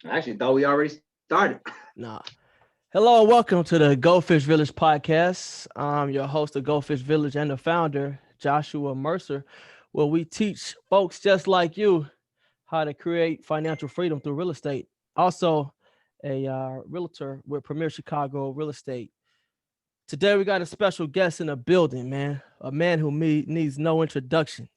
I actually thought we already started. Nah. Hello and welcome to the Go Fish Village podcast. I'm your host of Go Fish Village and the founder, Joshua Mercer, where we teach folks just like you how to create financial freedom through real estate. Also, a realtor with Premier Chicago Real Estate. Today, we got a special guest in the building, man. A man who needs no introduction.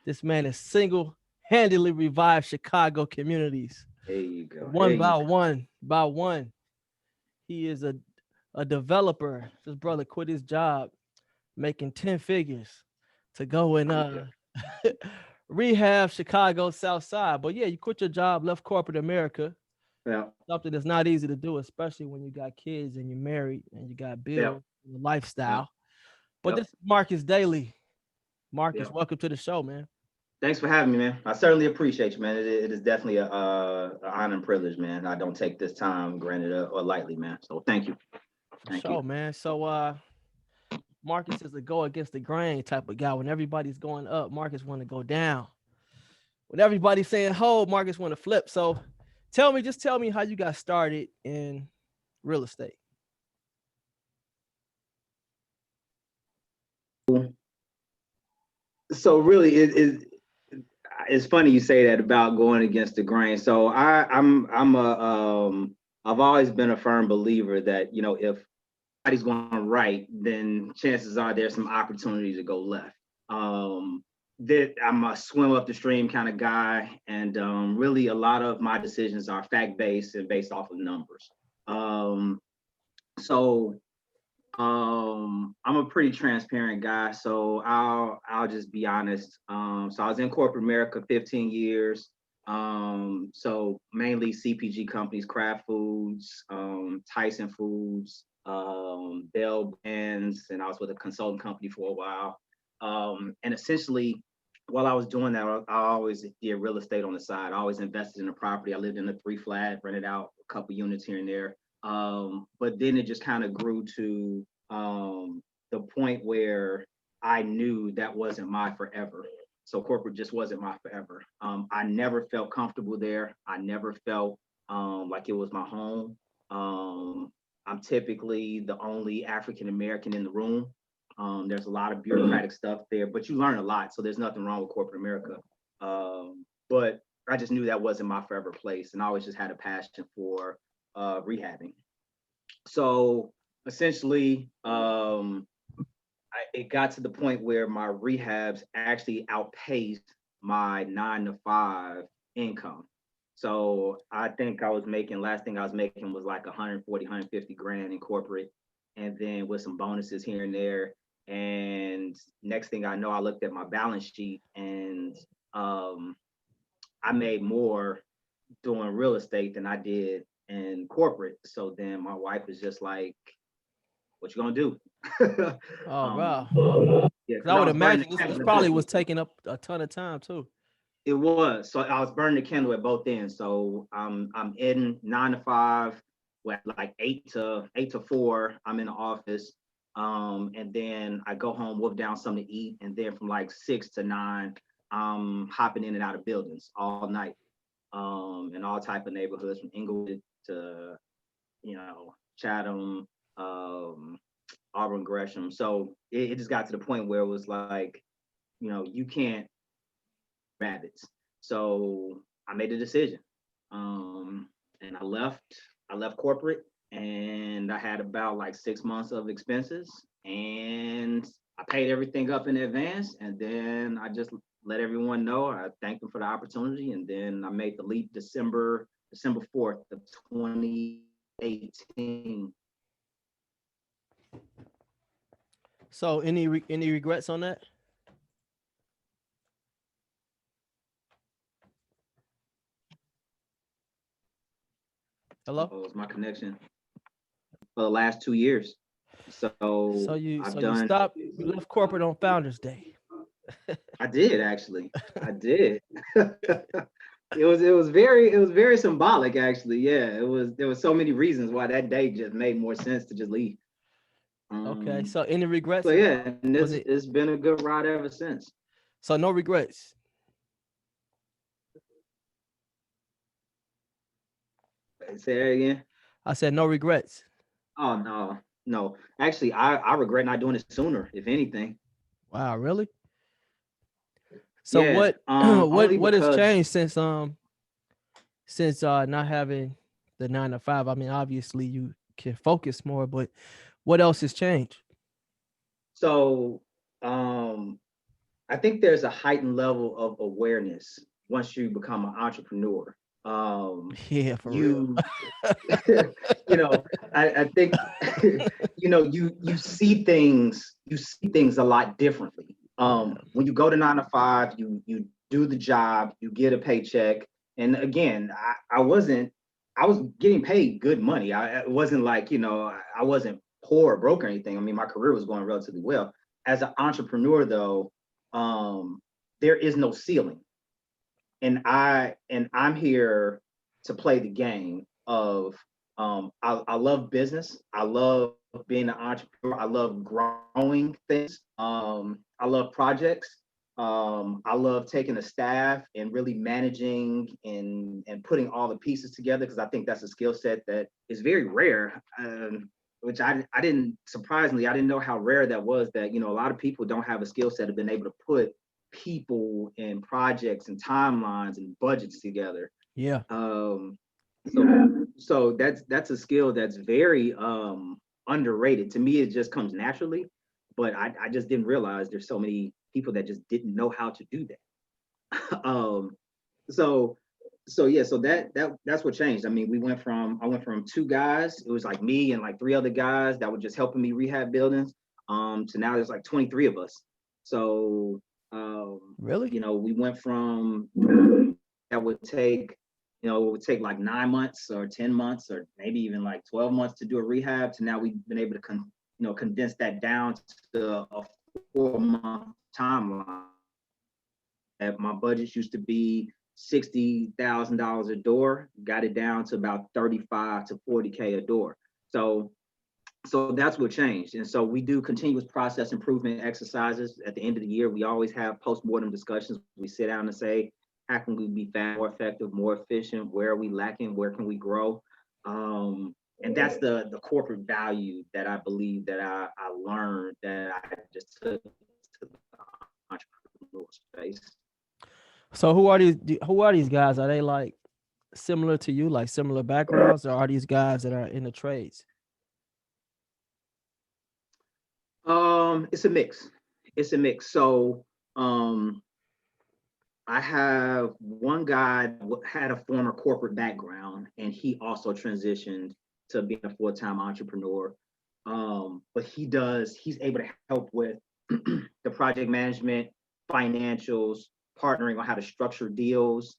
This man has single handedly revived Chicago communities There you go. There one you by go. one by one. He is a developer. This brother quit his job making 10 figures to go and Yeah. rehab Chicago South Side. But yeah, you quit your job, left corporate America, Yeah. something that's not easy to do, especially when you got kids and you're married and you got Yeah. bills and a Yeah. lifestyle. But this Yep. is Marcus Daly. Marcus, Yeah. welcome to the show, man. Thanks for having me, man. I certainly appreciate you, man. It is definitely a honor and privilege, man. I don't take this time granted or lightly, man. So thank you. For Thank you. sure, man. So Marcus is a go against the grain type of guy. When everybody's going up, Marcus want to go down. When everybody's saying hold, Marcus want to flip. So just tell me how you got started in real estate. So really, it's funny you say that about going against the grain. So I'm a I've always been a firm believer that if somebody's going right, then chances are there's some opportunity to go left. Um, that I'm a swim up the stream kind of guy, and really a lot of my decisions are fact based and based off of numbers. Um, so I'm a pretty transparent guy, so I'll just be honest. So I was in corporate America 15 years. So mainly CPG companies, Kraft Foods, Tyson Foods, Bell Brands, and I was with a consulting company for a while. And essentially, while I was doing that, I always did real estate on the side. I always invested in a property. I lived in a three flat, rented out a couple units here and there. But then it just kind of grew to the point where I knew that wasn't my forever. So corporate just wasn't my forever. I never felt comfortable there. I never felt like it was my home. Um, I'm typically the only African American in the room. There's a lot of bureaucratic stuff there, but you learn a lot. So there's nothing wrong with corporate America. But I just knew that wasn't my forever place. And I always just had a passion for rehabbing. So essentially, it got to the point where my rehabs actually outpaced my 9 to 5 income. So I think I was making, last thing I was making was like 140, 150 grand in corporate, and then with some bonuses here and there. And next thing I know, I looked at my balance sheet, and um, I made more doing real estate than I did in corporate. So then my wife was just like, "What you gonna do?" Oh, um, wow. yeah, Because because I I would was burning imagine the this candle at probably both was ends. taking up a ton of time too. It was. So I was burning the candle at both ends. So I'm in 9 to 5, like 8 to 4. I'm in the office. And then I go home, wolf down something to eat, and then from like 6 to 9, I'm hopping in and out of buildings all night. In all type of neighborhoods from Inglewood to Chatham, Auburn, Gresham. So it just got to the point where it was like, you can't rabbits. So I made a decision. And I left corporate, and I had about like 6 months of expenses, and I paid everything up in advance, and then I just let everyone know. I thanked them for the opportunity, and then I made the leap December 4th of 2018. So any regrets on that? Hello? Was my connection for the last 2 years. So I've So you done. stopped, you left corporate on Founders Day. I did actually. I did. It was very symbolic actually. Yeah, there was so many reasons why that day just made more sense to just leave. Okay. Um So any so regrets at yeah, all? and Was it's it it's been a good ride ever since. so no regrets? Say that again. I said no regrets. Oh no, no. Actually, I regret not doing it sooner, if anything. Wow, really? So Yeah. what Only what has because changed since not having the 9 to 5? I mean, obviously you can focus more, but what else has changed? so I think there's a heightened level of awareness once you become an entrepreneur. Yeah, for real. You you know, I think you see things a lot differently. When you go to 9 to 5, you do the job, you get a paycheck. And again, I was getting paid good money. It wasn't like, I wasn't poor or broke or anything. I mean, my career was going relatively well. As an entrepreneur though, there is no ceiling. And I'm here to play the game of I love business. I love being an entrepreneur. I love growing things. I love projects. I love taking a staff and really managing and putting all the pieces together because I think that's a skill set that is very rare. Which I didn't surprisingly I didn't know how rare that was. That a lot of people don't have a skill set of being able to put people and projects and timelines and budgets together. Yeah. Um, so that's a skill that's very underrated. To me, it just comes naturally, but I just didn't realize there's so many people that just didn't know how to do that. So yeah, so that's what changed. I mean, I went from two guys, it was like me and like three other guys that were just helping me rehab buildings, to now there's like 23 of us. So Really? we went from that would take, it would take like 9 months or 10 months or maybe even like 12 months to do a rehab to now we've been able to condense that down to a 4 month timeline. My budgets used to be $60,000 a door, got it down to about 35 to 40K a door. So that's what changed. And so we do continuous process improvement exercises. At the end of the year, we always have post-mortem discussions. We sit down and say, how can we be more effective, more efficient? Where are we lacking? Where can we grow? And that's the corporate value that I believe that I learned that I just took to the entrepreneurial space. So who are these guys? Are they like similar to you, like similar backgrounds, or are these guys that are in the trades? It's a mix. It's a mix. So I have one guy that had a former corporate background, and he also transitioned to being a full-time entrepreneur. But he's able to help with the project management, financials, partnering on how to structure deals,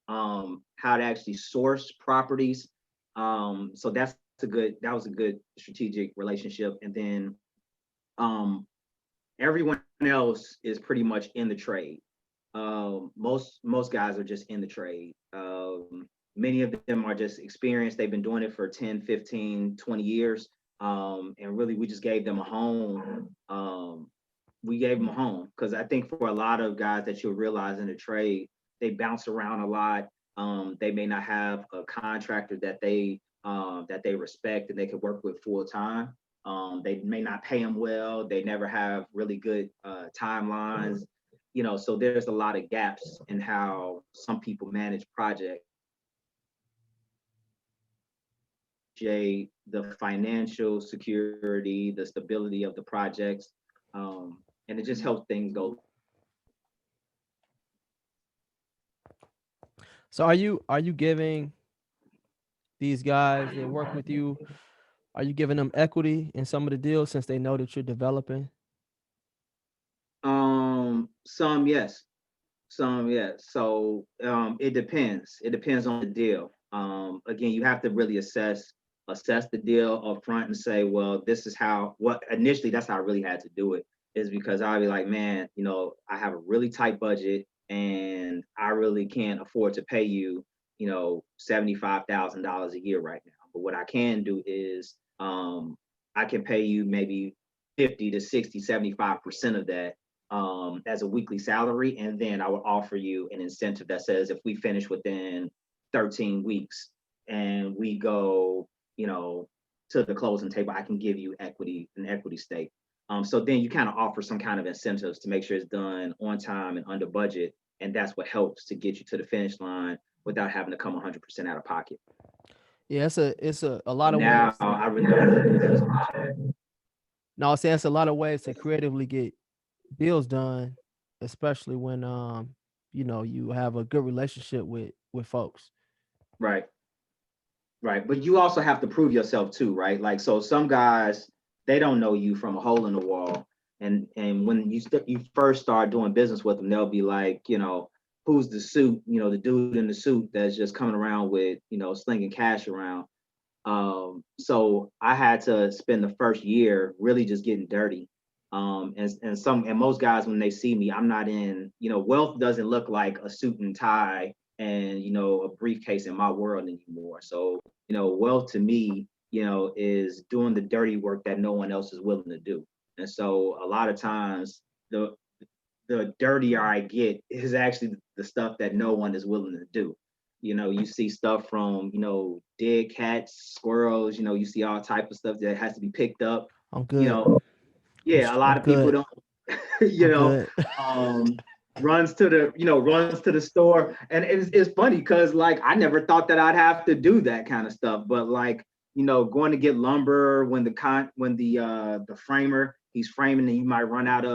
how to actually source properties. So that was a good strategic relationship. And then everyone else is pretty much in the trade. Most guys are just in the trade. Many of them are just experienced. They've been doing it for 10, 15, 20 years. And really, we just gave them a home. We gave them a home because I think for a lot of guys that you'll realize in the trade, they bounce around a lot. They may not have a contractor that they respect and they can work with full time. They may not pay them well. They never have really good timelines. So there's a lot of gaps in how some people manage projects. The financial security, the stability of the projects, and it just helps things go. So are you giving these guys that work with you, are you giving them equity in some of the deals since they know that you're developing? Some yes, some yes. So it depends. It depends on the deal. Again, you have to really assess the deal up front and say, well, this is how. What initially, that's how I really had to do it, is because I'd be like, man, I have a really tight budget and I really can't afford to pay you, $75,000 a year right now. But what I can do is I can pay you maybe 50 to 60, 75% of that as a weekly salary. And then I would offer you an incentive that says if we finish within 13 weeks, and we go, to the closing table, I can give you an equity stake. So then you kind of offer some kind of incentives to make sure it's done on time and under budget. And that's what helps to get you to the finish line without having to come 100% out of pocket. Yeah, it's a So lot of now ways. I really don't have to do that as much. No, I'm saying it's a lot of ways to creatively get deals done, especially when you have a good relationship with folks. Right. Right. But you also have to prove yourself too, right? Like, so some guys, they don't know you from a hole in the wall. And when you first start doing business with them, they'll be like, who's the suit, the dude in the suit that's just coming around with, slinging cash around. So I had to spend the first year really just getting dirty. And most guys, when they see me, I'm not in, wealth doesn't look like a suit and tie and, a briefcase in my world anymore. So, wealth to me, is doing the dirty work that no one else is willing to do. And so a lot of times the dirtier I get is actually the stuff that no one is willing to do. You see stuff from, dead cats, squirrels, you see all type of stuff that has to be picked up. I'm You good. know, yeah, a lot I'm of people good. don't, you I'm know, good. um, runs to the store. And it's funny because like I never thought that I'd have to do that kind of stuff. But like, going to get lumber when the framer, he's framing and he may run out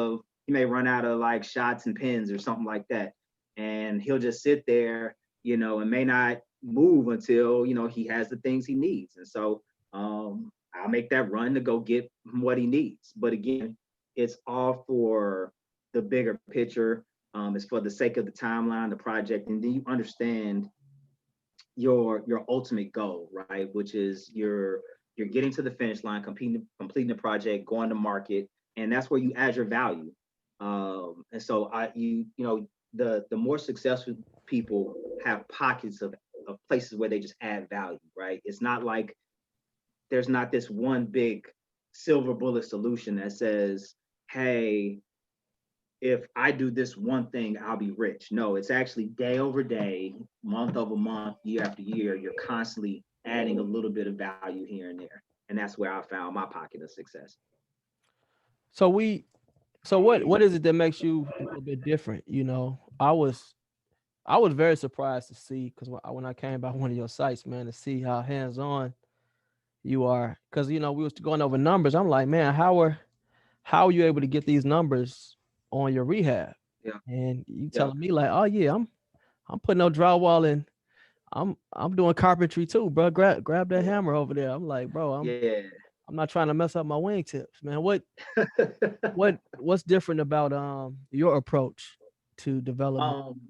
of like shots and pins or something like that. And he'll just sit there, and may not move until, he has the things he needs. And so I'll make that run to go get what he needs. But again, it's all for the bigger picture. It's for the sake of the timeline, the project, and then you understand your ultimate goal, right? Which is you're getting to the finish line, completing the project, going to market, and that's where you add your value. And so the more successful people have pockets of places where they just add value, right? It's not like there's not this one big silver bullet solution that says, hey, if I do this one thing, I'll be rich. No, it's actually day over day, month over month, year after year, you're constantly adding a little bit of value here and there. And that's where I found my pocket of success. So what is it that makes you a little bit different? I was very surprised to see because when I came by one of your sites, man, to see how hands on you are. Because we was going over numbers. I'm like, man, how are you able to get these numbers on your rehab? Yeah. And you Yeah. telling me like, oh yeah, I'm putting no drywall in. I'm doing carpentry too, bro. Grab that hammer over there. I'm like, bro, Yeah. I'm not trying to mess up my wingtips, man. What's different about your approach to development? um,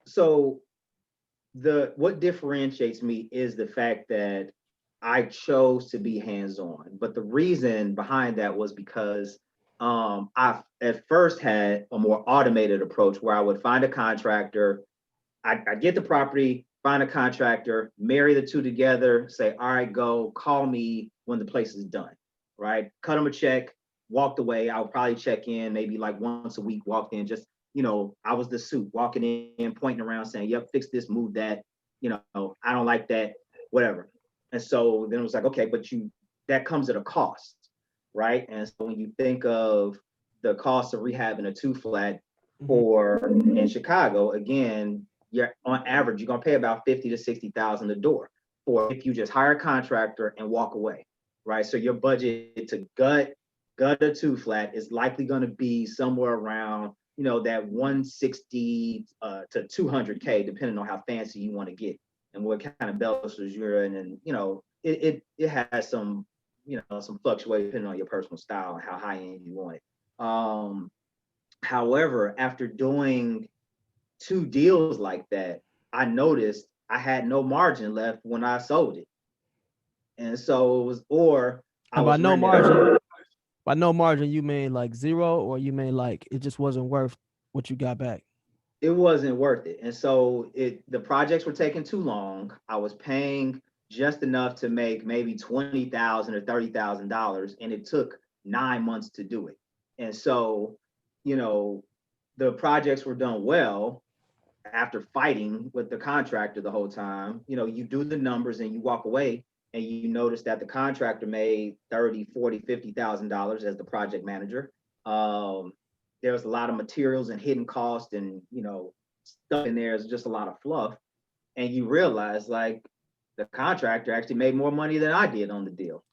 so what differentiates me is the fact that I chose to be hands-on. But the reason behind that was because I at first had a more automated approach where I would find a contractor, I get the property, find a contractor, marry the two together, say, all right, go, call me when the place is done, right? Cut them a check, walked away. I would probably check in maybe like once a week, walked in, just, I was the suit, walking in, pointing around, saying, yep, fix this, move that, I don't like that, whatever. And so then it was like, okay, but that comes at a cost, right? And so when you think of the cost of rehabbing a two flat Mhm. for in Chicago, again, you're on average, you're gonna pay about 50 to 60,000 a door for if you just hire a contractor and walk away, right? So your budget to gut a two flat is likely gonna be somewhere around, that 160 to 200K, depending on how fancy you want to get and what kind of bells you're in, and it has some some fluctuation depending on your personal style and how high end you want it. However, after doing two deals like that, I noticed I had no margin left when I sold it. And so it was, or I And by was no renting it margin, out. by no margin, you mean like zero, or you mean like it just wasn't worth what you got back? It wasn't worth it. And so the projects were taking too long. I was paying just enough to make maybe 20,000 or $30,000, and it took 9 months to do it. And so, you know, the projects were done well, after fighting with the contractor the whole time, you do the numbers and you walk away and you notice that the contractor made 30, 40, $50,000 as the project manager. There was a lot of materials and hidden costs and, stuff in there is just a lot of fluff. And you realize like the contractor actually made more money than I did on the deal.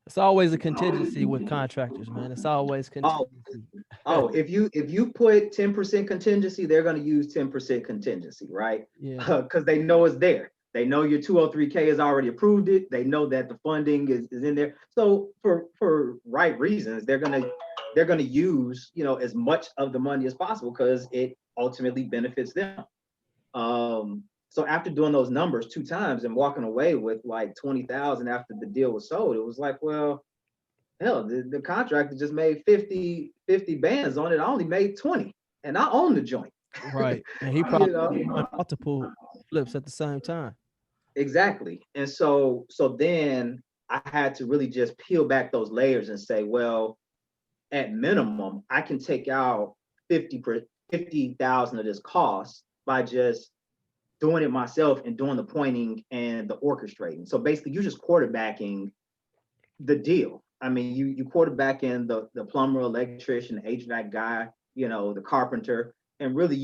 It's always a contingency with contractors, man. It's always Oh, contingency. if you put 10% contingency, they're going to use 10% contingency, right? Yeah. Because they know it's there. They know your 203K has already approved it. They know that the funding is in there. So for right reasons, they're gonna use as much of the money as possible because it ultimately benefits them. So after doing those numbers 2 times and walking away with like 20,000 after the deal was sold, it was like, well, hell, the contractor just made 50 bands on it. I only made 20 and I own the joint. Right. And he probably doing multiple flips at the same time. Exactly. And so then I had to really just peel back those layers and say, well, at minimum, I can take out 50,000 of this cost by just doing it myself and doing the pointing and the orchestrating. So basically you're just quarterbacking the deal. I mean, you quarterback in the plumber, electrician, the HVAC guy, the carpenter, and really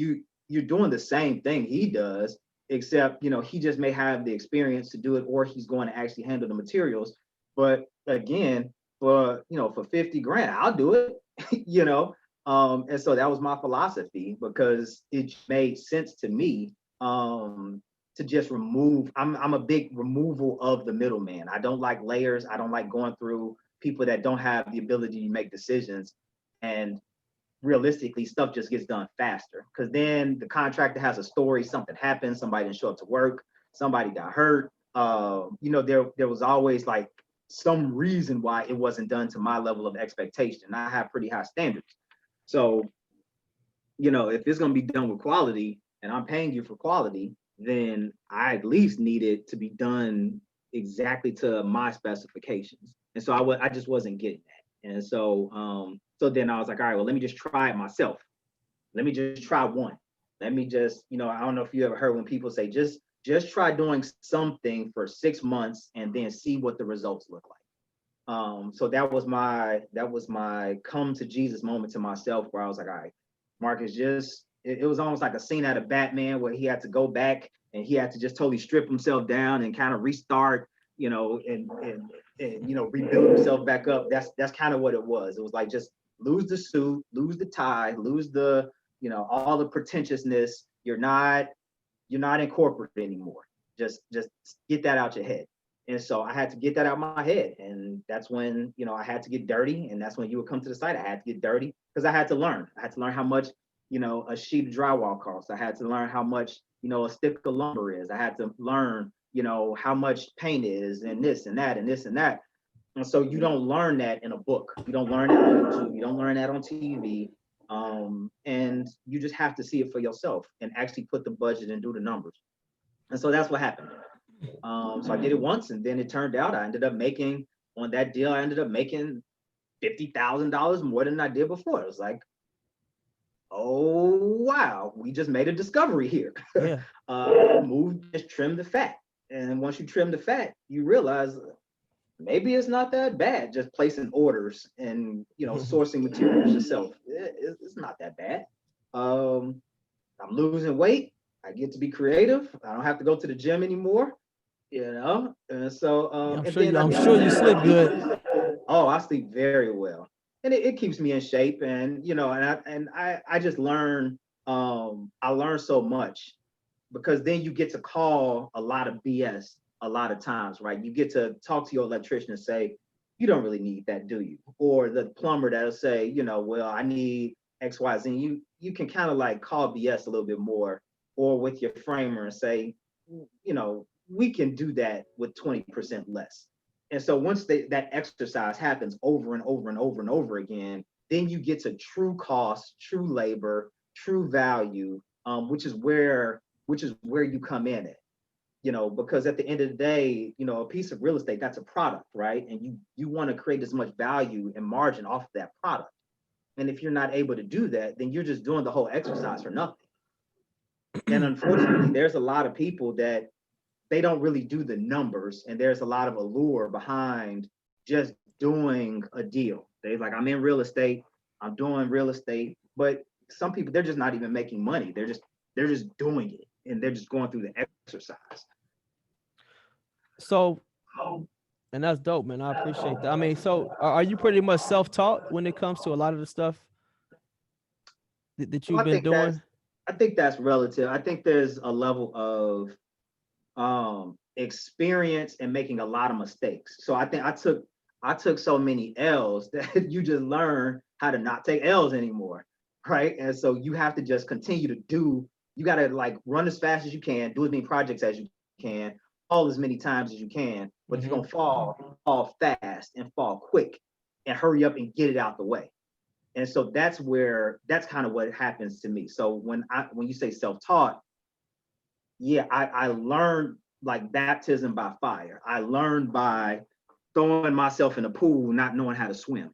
you're doing the same thing he does, except he just may have the experience to do it, or he's going to actually handle the materials. But again, for 50 grand, I'll do it, and so that was my philosophy because it made sense to me to just remove. I'm a big removal of the middleman. I don't like layers. I don't like going through people that don't have the ability to make decisions. And realistically, stuff just gets done faster because then the contractor has a story, something happened, somebody didn't show up to work, somebody got hurt. There was always like some reason why it wasn't done to my level of expectation. I have pretty high standards. So, if it's going to be done with quality and I'm paying you for quality, then I at least need it to be done exactly to my specifications. And so I just wasn't getting that. And so then I was like, all right, well, let me just try it myself. Let me just try one. Let me just, I don't know if you ever heard when people say, just try doing something for 6 months and then see what the results look like. So that was my come to Jesus moment to myself where I was like, all right, Marcus, it was almost like a scene out of Batman where he had to go back and he had to just totally strip himself down and kind of restart, and rebuild himself back up. That's kind of what it was. It was like just lose the suit, lose the tie, lose the, all the pretentiousness. You're not in corporate anymore. Just get that out your head. And so I had to get that out of my head. And that's when, I had to get dirty. And that's when you would come to the site. I had to get dirty because I had to learn. I had to learn how much, a sheet of drywall costs. I had to learn how much, a stick of lumber is. I had to learn, how much paint is and this and that and this and that. And so you don't learn that in a book. You don't learn that on YouTube. You don't learn that on TV. And you just have to see it for yourself and actually put the budget and do the numbers. And so that's what happened. So I did it once, and then it turned out I ended up making on that deal. I ended up making $50,000 more than I did before. It was like, oh wow, we just made a discovery here. Yeah. Just trim the fat, and once you trim the fat, you realize maybe it's not that bad. Just placing orders and sourcing materials yourself. It's not that bad. I'm losing weight. I get to be creative. I don't have to go to the gym anymore. And so I'm sure you sleep good. Oh, I sleep very well, and it keeps me in shape. And I just learn. I learn so much because then you get to call a lot of BS a lot of times, right? You get to talk to your electrician and say, you don't really need that, do you? Or the plumber that'll say, well, I need X, Y, Z. And you can kind of like call BS a little bit more, or with your framer and say, we can do that with 20% less. And so once that exercise happens over and over and over and over again, then you get to true cost, true labor, true value, which is where you come in at. Because at the end of the day, a piece of real estate, that's a product, right? And you want to create as much value and margin off of that product. And if you're not able to do that, then you're just doing the whole exercise for nothing. And unfortunately, there's a lot of people that they don't really do the numbers, and there's a lot of allure behind just doing a deal. They like, I'm in real estate, I'm doing real estate, but some people they're just not even making money. They're just doing it, and they're just going through the exercise. So, and that's dope, man. I appreciate that. I mean, so are you pretty much self-taught when it comes to a lot of the stuff that Well, you've been doing? I think that's relative. I think there's a level of experience and making a lot of mistakes. So I think I took so many L's that you just learn how to not take L's anymore, right? And so you have to just continue to do. You got to like run as fast as you can, do as many projects as you can, fall as many times as you can, but you're Mm-hmm. gonna fall fast and fall quick, and hurry up and get it out the way. And so that's kind of what happens to me. So when you say self-taught, yeah, I learned like baptism by fire. I learned by throwing myself in a pool, not knowing how to swim,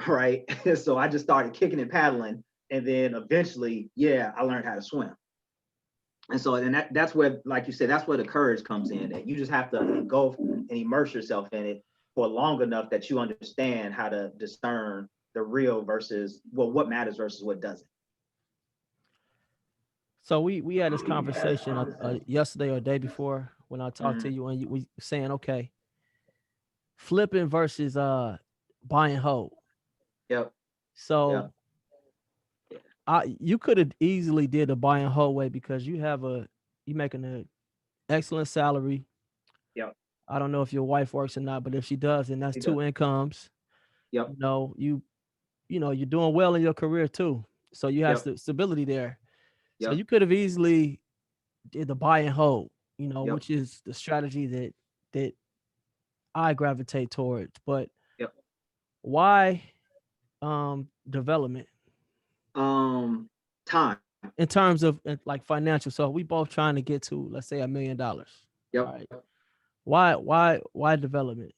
right? So I just started kicking and paddling, and then eventually, yeah, I learned how to swim. And so, and that's where, like you said, that's where the courage comes in. That you just have to engulf and immerse yourself in it for long enough that you understand how to discern the real versus what matters versus what doesn't. So we had this conversation yesterday or day before when I talked to Mhm. you, and we saying, okay, flipping versus buy and hold. Yep. So Yep. you could have easily did a buy and hold way because you making an excellent salary. Yep. I don't know if your wife works or not, but if she does, then that's He does. two incomes. Yep. You're doing well in your career too. So you have Yep. stability there. So Yep. you could have easily did the buy and hold, Yep. which is the strategy that I gravitate towards. But Yep. why development Time. in terms of like financial? So we both trying to get to, let's say, $1 million. All Yep. right. Why development?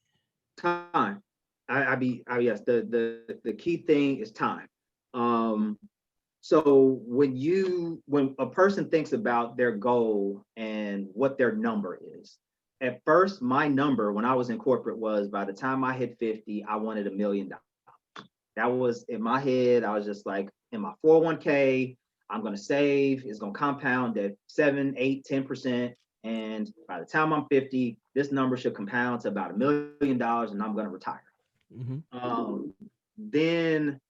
Time. Yes, the key thing is time. Um, so when a person thinks about their goal and what their number is, at first my number when I was in corporate was by the time I hit 50, I wanted $1 million. That was in my head. I was just like, in my 401k, I'm going to save. It's going to compound at 7, 8, 10%. And by the time I'm 50, this number should compound to about $1 million, and I'm going to retire. Mm-hmm. Then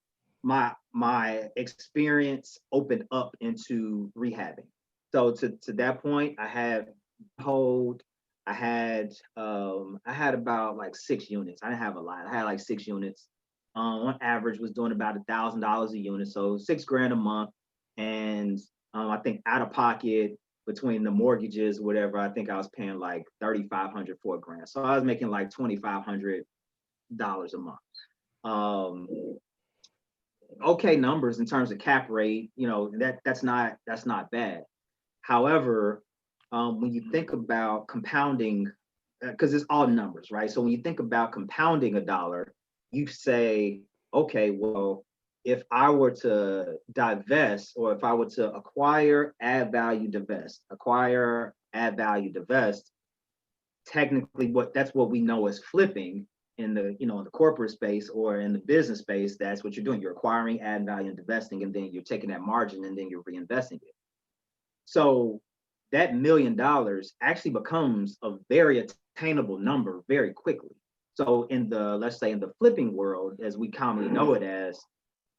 my experience opened up into rehabbing. So to that point, I had hold. I had about like 6 units. I didn't have a lot. I had like 6 units. On average, was doing about $1,000 a unit, so 6 grand a month. And I think out of pocket between the mortgages, whatever, I think I was paying like 3,500, 4 grand. So I was making like $2,500 a month. Um, okay numbers in terms of cap rate, that's not bad. However, when you think about compounding, because it's all numbers, right? So when you think about compounding a dollar, you say, okay, well, if I were to divest, or if I were to acquire, add value, divest, acquire, add value, divest, technically that's what we know as flipping in the corporate space or in the business space. That's what you're doing. You're acquiring, adding value, and divesting, and then you're taking that margin and then you're reinvesting it. So that $1 million actually becomes a very attainable number very quickly. So let's say in the flipping world, as we commonly know it as,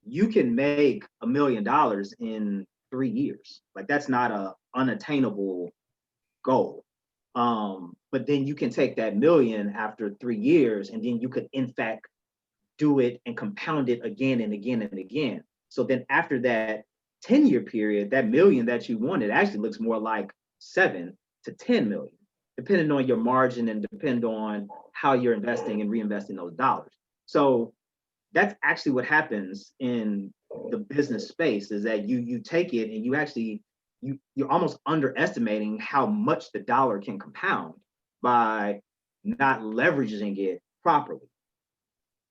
you can make $1 million in 3 years. Like that's not a unattainable goal. But then you can take that million after 3 years, and then you could in fact do it and compound it again and again and again. So then after that 10-year period, that million that you wanted actually looks more like 7 to 10 million, depending on your margin and depending on how you're investing and reinvesting those dollars. So that's actually what happens in the business space, is that you take it and you actually you're almost underestimating how much the dollar can compound by not leveraging it properly,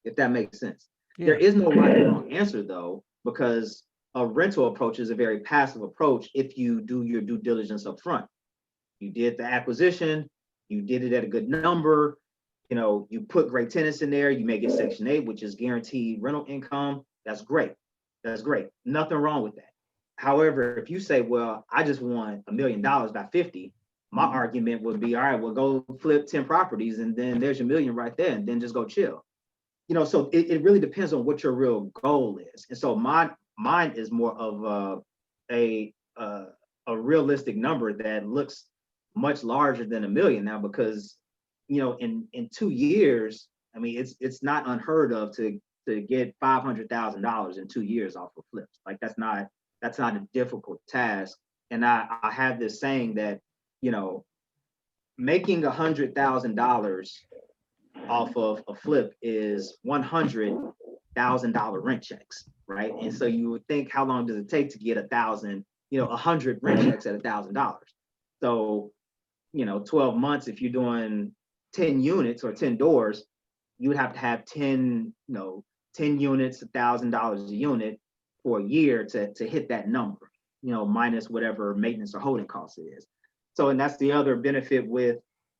if that makes sense. There Yeah. is no right or wrong answer though, because A rental approach is a very passive approach if you do your due diligence up front. You did the acquisition, you did it at a good number, you put great tenants in there, you may get Section 8, which is guaranteed rental income. That's great. That's great. Nothing wrong with that. However, if you say, well, I just want $1 million by 50, my argument would be, all right, well, go flip 10 properties and then there's your million right there, and then just go chill. So it really depends on what your real goal is. And so mine is more of a realistic number that looks much larger than $1 million now, because in 2 years, I mean, it's not unheard of to get $500,000 in 2 years off of flips. Like that's not a difficult task. And I have this saying that making $100,000 off of a flip is $100,000 rent checks, right? And so you would think, how long does it take to get 100 rent checks at $1,000? So 12 months, if you're doing 10 units or 10 doors, you would have to have 10 units, $1,000 a unit for a year to hit that number, minus whatever maintenance or holding cost it is. So, and that's the other benefit with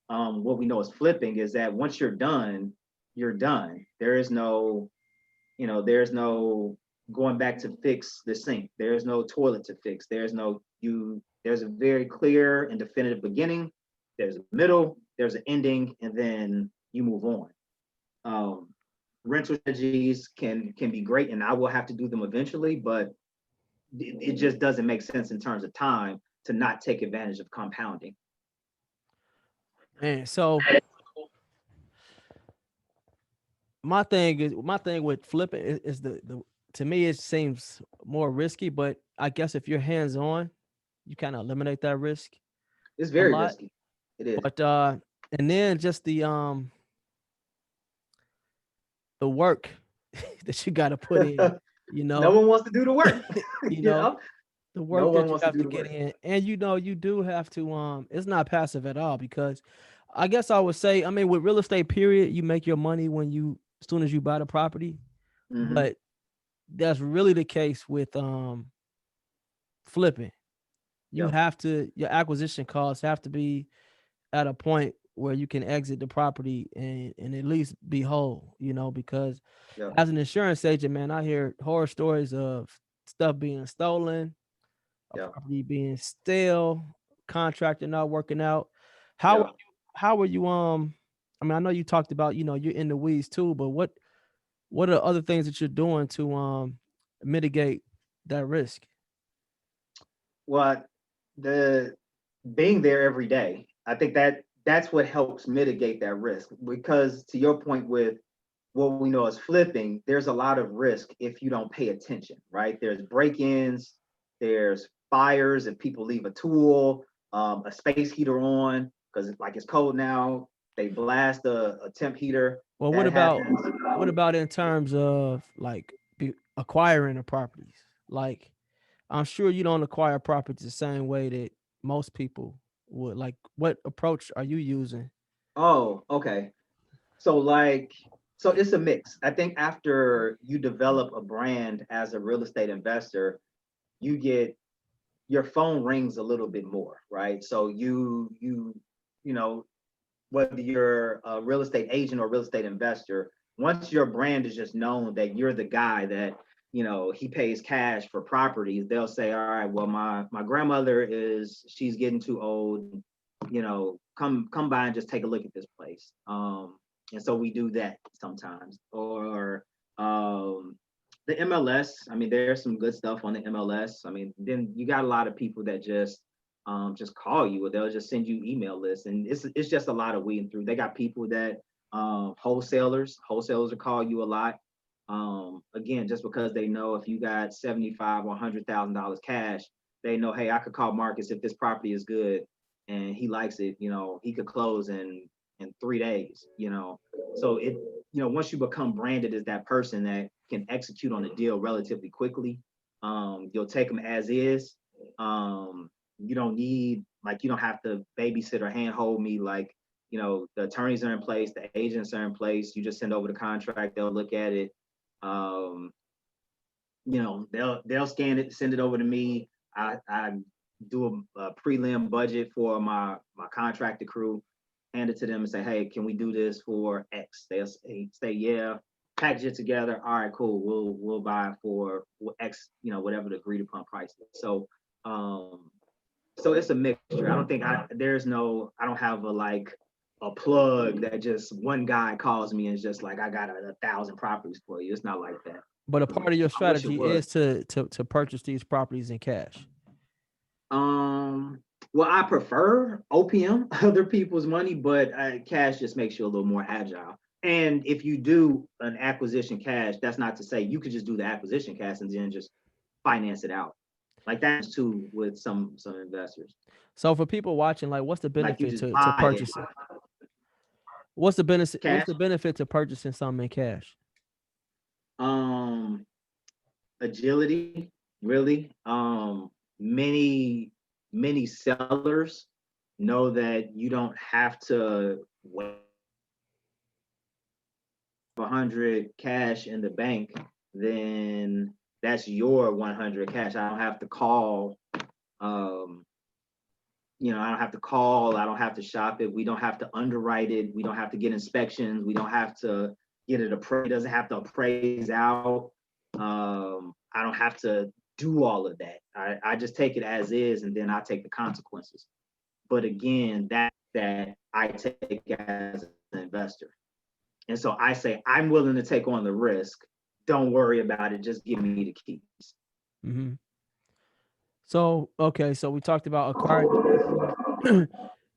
what we know is flipping, is that once you're done, you're done. There's no going back to fix the sink. There's no toilet to fix. There's a very clear and definitive beginning. There's a middle, there's an ending, and then you move on. Rental strategies can be great, and I will have to do them eventually, but it just doesn't make sense in terms of time to not take advantage of compounding. Man, so my thing with flipping is the to me it seems more risky, but I guess if you're hands on, you kind of eliminate that risk It's a very lot. risky. It is. But and then just the work that you got to put in, No one wants to do the work. you know, the No work one that you wants to have do to the get work. in, and you do have to it's not passive at all, because I guess I would say, I mean, with real estate period, you make your money as soon as you buy the property, Mhm. but that's really the case with flipping. You Yeah. have to, your acquisition costs have to be at a point where you can exit the property and at least be whole, because Yeah. as an insurance agent, man, I hear horror stories of stuff being stolen, a Yeah. property being stale, contractor not working out. How Yeah. how are you I mean, I know you talked about, you're in the weeds too, but what are other things that you're doing to mitigate that risk? Well, the being there every day, I think that's what helps mitigate that risk. Because to your point with what we know as flipping, there's a lot of risk if you don't pay attention, right? There's break-ins, there's fires if people leave a tool, a space heater on because it's cold now. They blast a temp heater. Well, That happens. what about in terms of like acquiring the properties? Like, I'm sure you don't acquire properties the same way that most people would. Like, what approach are you using? Oh, okay. So so it's a mix. I think after you develop a brand as a real estate investor, you get your phone rings a little bit more, right? So you know, whether you're a real estate agent or real estate investor, once your brand is just known that you're the guy that, he pays cash for properties, they'll say, all right, well, my grandmother she's getting too old, come by and just take a look at this place. And so we do that sometimes. Or the MLS, I mean, there's some good stuff on the MLS. I mean, then you got a lot of people that just call you, or they'll just send you email lists, and it's just a lot of weeding through. They got people that wholesalers will call you a lot. Again, just because they know if you got $75 or $100,000 cash, they know, hey, I could call Marcus if this property is good and he likes it. He could close in 3 days. So once you become branded as that person that can execute on a deal relatively quickly, you'll take them as is. You don't have to babysit or handhold me. The attorneys are in place, the agents are in place. You just send over the contract, they'll look at it. they'll scan it, send it over to me. I do a prelim budget for my contracted crew, hand it to them and say, hey, can we do this for X? They'll say yeah, package it together. All right, cool. We'll buy it for X, whatever the agreed upon price is. So it's a mixture. I don't think I don't have a plug that just one guy calls me and is just like, I got 1,000 properties for you. It's not like that. But a part of your strategy is to purchase these properties in cash. Well, I prefer OPM, other people's money, but cash just makes you a little more agile. And if you do an acquisition cash, that's not to say you could just do the acquisition cash and then just finance it out. Like that's too with some investors. So for people watching, like, what's the benefit to purchasing? What's the benefit? Cash? What's the benefit to purchasing something in cash? Agility, really. Many sellers know that you don't have to wait 100 cash in the bank, then that's your 100 cash. I don't have to call. I don't have to call. I don't have to shop it. We don't have to underwrite it. We don't have to get inspections. We don't have to get it appraised. It doesn't have to appraise out. I don't have to do all of that. I just take it as is, and then I take the consequences. But again, that I take as an investor. And so I say, I'm willing to take on the risk. Don't worry about it. Just give me the keys. Mm-hmm. So, okay. So we talked about acquiring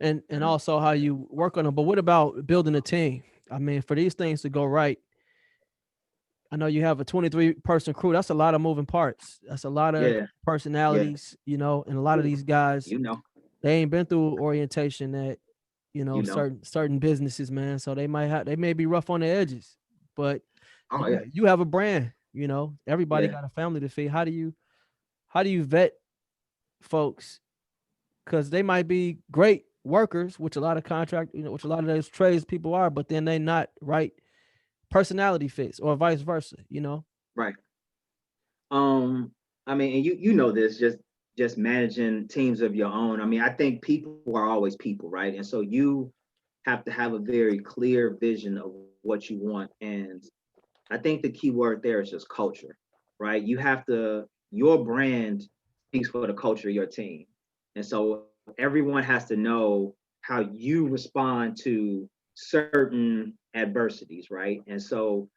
and also how you work on them. But what about building a team? I mean, for these things to go right, I know you have a 23-person crew. That's a lot of moving parts. That's a lot of personalities, and a lot of these guys, they ain't been through orientation at, certain businesses, man. So they may be rough on the edges, but you have a brand, everybody got a family to feed. How do you vet folks? Because they might be great workers, which a lot of which a lot of those trades people are, but then they not right personality fits, or vice versa, Right. I mean, and you know this, just managing teams of your own. I mean, I think people are always people, right? And so you have to have a very clear vision of what you want. And I think the key word there is just culture, right? Your brand speaks for the culture of your team. And so everyone has to know how you respond to certain adversities, right? And so,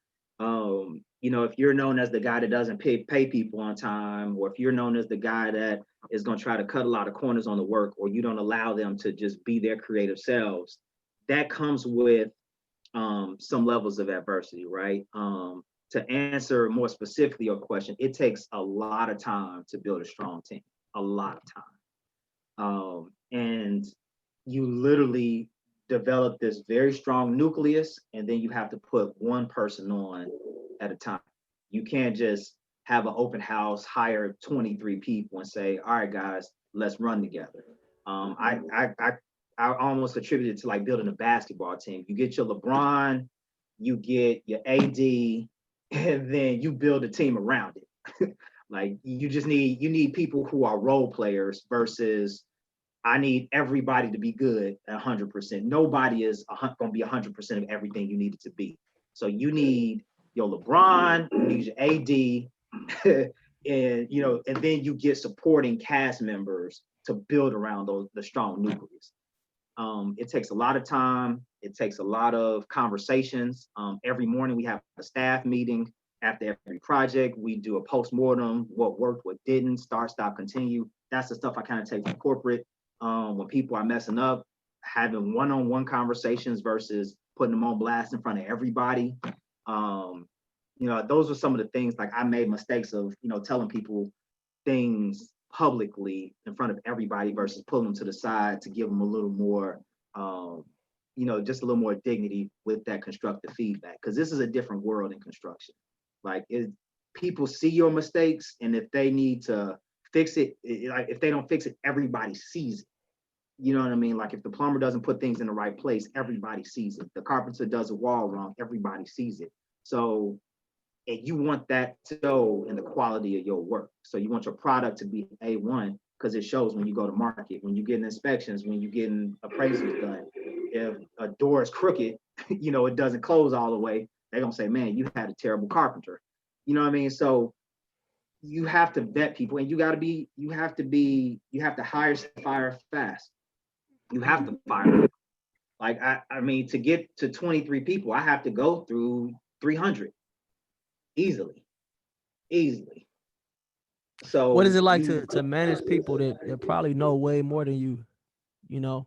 if you're known as the guy that doesn't pay people on time, or if you're known as the guy that is going to try to cut a lot of corners on the work, or you don't allow them to just be their creative selves, that comes with some levels of adversity, right? To answer more specifically your question, it takes a lot of time to build a strong team, a lot of time. And you literally develop this very strong nucleus, and then you have to put one person on at a time. You can't just have an open house, hire 23 people and say, all right, guys, let's run together. I almost attribute it to like building a basketball team. You get your LeBron, you get your AD, and then you build a team around it. Like you need people who are role players versus I need everybody to be good 100%. Nobody is going to be 100% of everything you need it to be. So you need your LeBron, you need your AD, and then you get supporting cast members to build around the strong nucleus. It takes a lot of time. It takes a lot of conversations. Every morning we have a staff meeting. After every project, we do a postmortem, what worked, what didn't, start, stop, continue. That's the stuff I kind of take from corporate. When people are messing up, having one-on-one conversations versus putting them on blast in front of everybody. Those are some of the things, like I made mistakes of, telling people things publicly in front of everybody versus pulling them to the side to give them a little more, just a little more dignity with that constructive feedback. Because this is a different world in construction. Like people see your mistakes, and if they need to fix it, like if they don't fix it, everybody sees it. You know what I mean? Like if the plumber doesn't put things in the right place, everybody sees it. The carpenter does a wall wrong, everybody sees it. So and you want that to show in the quality of your work. So you want your product to be A1 because it shows when you go to market, when you get inspections, when you getting appraisals done. If a door is crooked, it doesn't close all the way, they're gonna say, man, you had a terrible carpenter. You know what I mean? So you have to vet people, and you have to fire fast. You have to fire. Like I mean, to get to 23 people, I have to go through 300 easily. So What is it like to manage people that probably know way more than you know,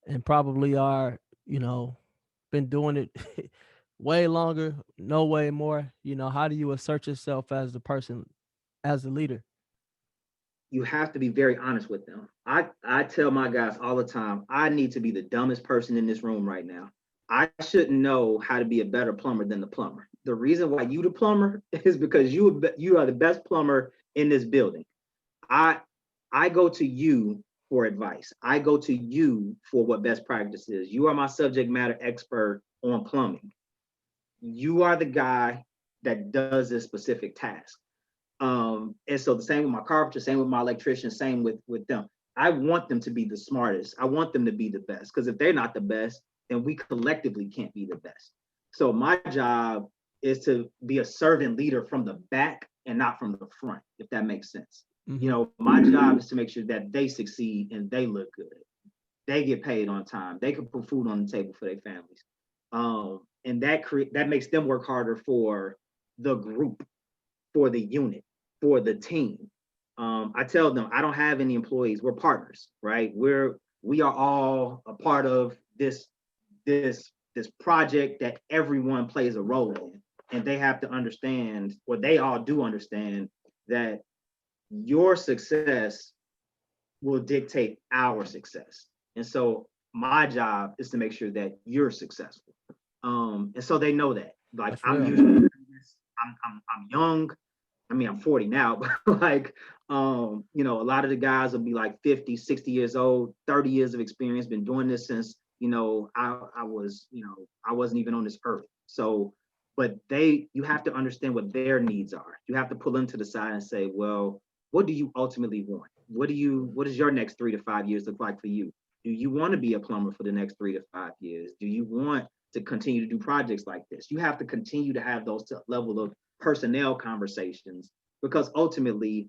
and probably are, been doing it way longer, know way more? How do you assert yourself as the person, as the leader? you have to be very honest with them. I tell my guys all the time, I need to be the dumbest person in this room right now. I shouldn't know how to be a better plumber than the plumber. The reason why you the plumber is because you are the best plumber in this building. I I go to you for advice. I go to you for what best practice is. You are my subject matter expert on plumbing. You are the guy that does this specific task. And so the same with my carpenter, same with my electrician, same with them. I want them to be the smartest. I want them to be the best, because if they're not the best, then we collectively can't be the best. So my job is to be a servant leader from the back and not from the front, if that makes sense. Mm-hmm. My job is to make sure that they succeed and they look good. They get paid on time. They can put food on the table for their families. And that makes them work harder for the group, for the unit, for the team. I tell them I don't have any employees. We're partners, right? We are all a part of this project that everyone plays a role in, and they have to understand, or they all do understand, that your success will dictate our success. And so my job is to make sure that you're successful. And so they know that. Like, That's I'm real. usually I'm young. I mean, I'm 40 now, but like, a lot of the guys will be like 50, 60 years old, 30 years of experience, been doing this since, I wasn't even on this earth. So, but you have to understand what their needs are. You have to pull them to the side and say, well, what do you ultimately want? What does your next 3 to 5 years look like for you? Do you want to be a plumber for the next 3 to 5 years? Do you want to continue to do projects like this? You have to continue to have those level of personnel conversations, because ultimately,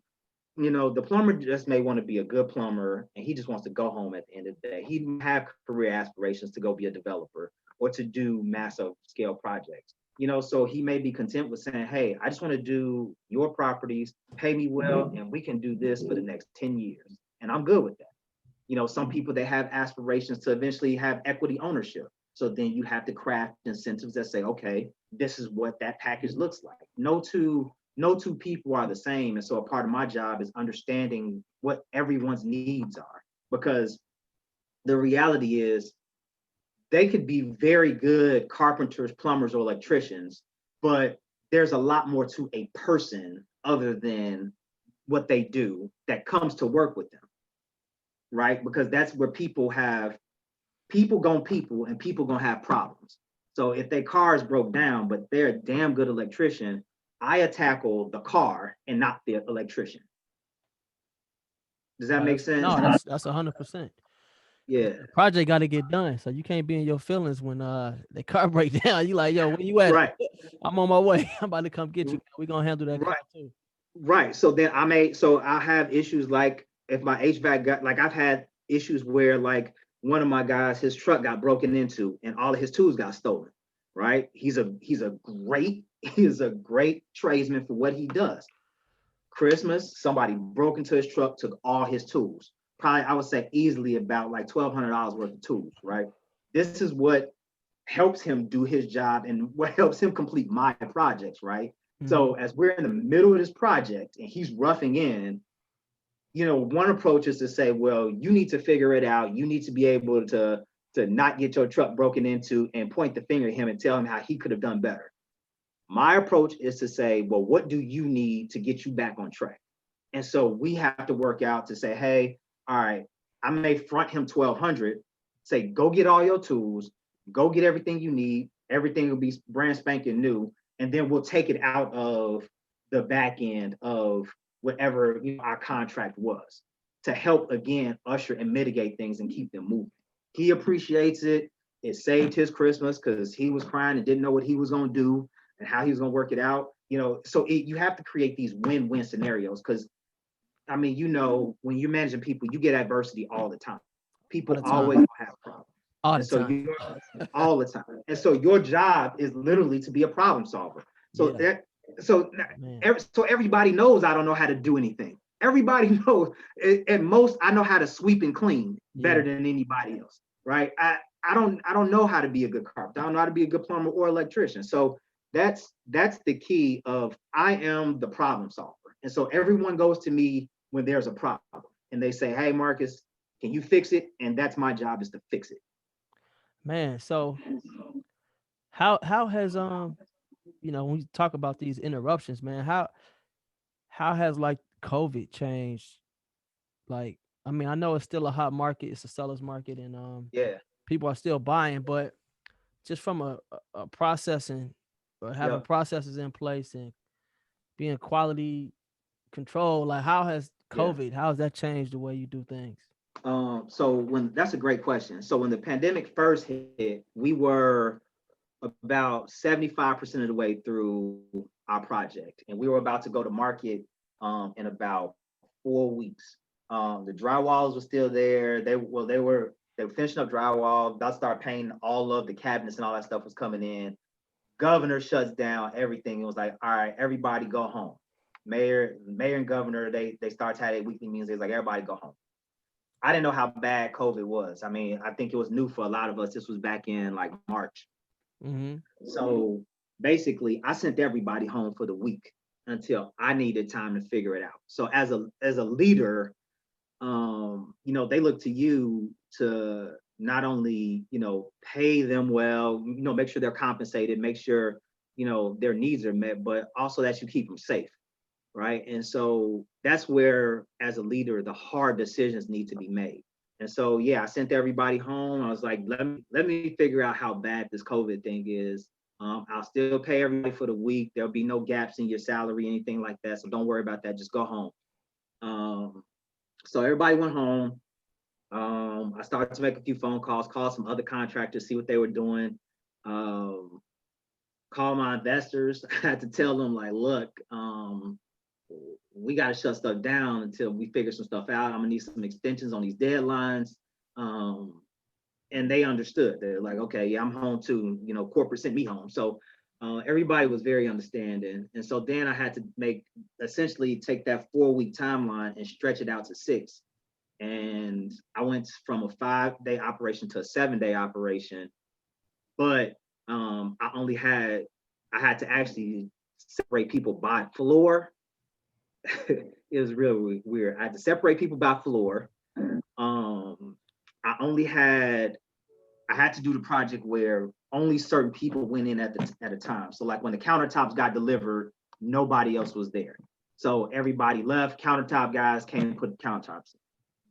the plumber just may want to be a good plumber and he just wants to go home at the end of the day. He may have career aspirations to go be a developer or to do massive scale projects. So he may be content with saying, hey, I just want to do your properties, pay me well, and we can do this for the next 10 years. And I'm good with that. Some people, they have aspirations to eventually have equity ownership. So then you have to craft incentives that say, okay, this is what that package looks like. No two people are the same. And so a part of my job is understanding what everyone's needs are, because the reality is they could be very good carpenters, plumbers, or electricians, but there's a lot more to a person other than what they do that comes to work with them, right? Because that's where people gonna and people gonna have problems. So if their car is broke down, but they're a damn good electrician, I tackle the car and not the electrician. Does that make sense? No, that's 100%. Yeah. The project got to get done, so you can't be in your feelings when the car break down. You like, yo, where you at? Right. I'm on my way. I'm about to come get you. We're gonna handle that car too. Right. So then I have issues like, if my HVAC got, like, I've had issues where, like, one of my guys, his truck got broken into and all of his tools got stolen. Right. He's a great tradesman for what he does. Christmas, somebody broke into his truck, took all his tools. Probably, I would say, easily about like $1,200 worth of tools, right? This is what helps him do his job and what helps him complete my projects, right? Mm-hmm. So as we're in the middle of this project and he's roughing in, one approach is to say, well, you need to figure it out. You need to be able to not get your truck broken into and point the finger at him and tell him how he could have done better. My approach is to say, well, what do you need to get you back on track? And so we have to work out to say, hey, all right, I may front him $1,200, say, go get all your tools, go get everything you need. Everything will be brand spanking new. and then we'll take it out of the back end of whatever our contract was to help again usher and mitigate things and keep them moving. He appreciates it. It saved his Christmas because he was crying and didn't know what he was going to do and how he was going to work it out. So you have to create these win-win scenarios because, I mean, when you're managing people, you get adversity all the time. People always have problems. All the time. All the time. And so your job is literally to be a problem solver. So so everybody knows I don't know how to do anything. Everybody knows at most I know how to sweep and clean better than anybody else, right? I don't know how to be a good carpenter. I don't know how to be a good plumber or electrician. So that's the key of I am the problem solver. And so everyone goes to me when there's a problem and they say, hey, Marcus, can you fix it? And that's my job, is to fix it. Man, so how has when we talk about these interruptions, man, how has like COVID changed? Like, I mean, I know it's still a hot market, it's a seller's market, and people are still buying, but just from a processing or having processes in place and being quality control, like how has COVID, how has that changed the way you do things? So that's a great question. So when the pandemic first hit, we were about 75% of the way through our project, and we were about to go to market in about 4 weeks. The drywalls were still there. They were finishing up drywall. About to start painting all of the cabinets and all that stuff was coming in. Governor shuts down everything. It was like, all right, everybody go home. Mayor and governor, they start having weekly meetings. They was like, everybody go home. I didn't know how bad COVID was. I mean, I think it was new for a lot of us. This was back in like March. Mm-hmm. So basically, I sent everybody home for the week until I needed time to figure it out. So as a leader, they look to you to not only, pay them well, make sure they're compensated, make sure, their needs are met, but also that you keep them safe. Right. And so that's where, as a leader, the hard decisions need to be made. And so, I sent everybody home. I was like, let me figure out how bad this COVID thing is. I'll still pay everybody for the week. There'll be no gaps in your salary, anything like that. So don't worry about that. Just go home. So everybody went home. I started to make a few phone calls, call some other contractors, see what they were doing. Call my investors. I had to tell them, like, look, we got to shut stuff down until we figure some stuff out. I'm gonna need some extensions on these deadlines. And they understood. They're like, okay, I'm home too. Corporate sent me home. So everybody was very understanding. And so then I had to essentially take that 4-week timeline and stretch it out to 6. And I went from a 5-day operation to a 7-day operation. But I had to actually separate people by floor. It was really weird. I had to separate people by floor. I had to do the project where only certain people went in at a time. So like when the countertops got delivered, nobody else was there. So everybody left. Countertop guys came and put the countertops in.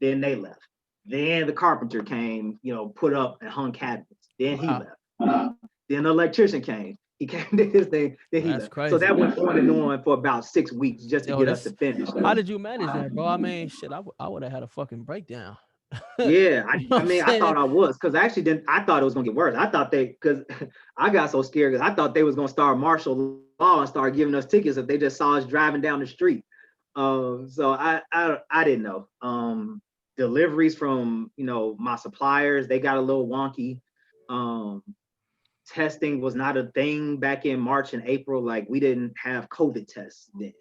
Then they left. Then the carpenter came, put up and hung cabinets. Then he left. Then the electrician came. He came to his thing, then he left. Crazy. So that went on and on for about 6 weeks just to get us to finish. How did you manage that, bro? I mean, shit, I would have had a fucking breakdown. Yeah, I thought I was, because I thought it was gonna get worse. I thought because I got so scared because I thought they was gonna start martial law and start giving us tickets if they just saw us driving down the street. So I didn't know. Deliveries from my suppliers, they got a little wonky. Testing was not a thing back in March and April. Like we didn't have COVID tests then.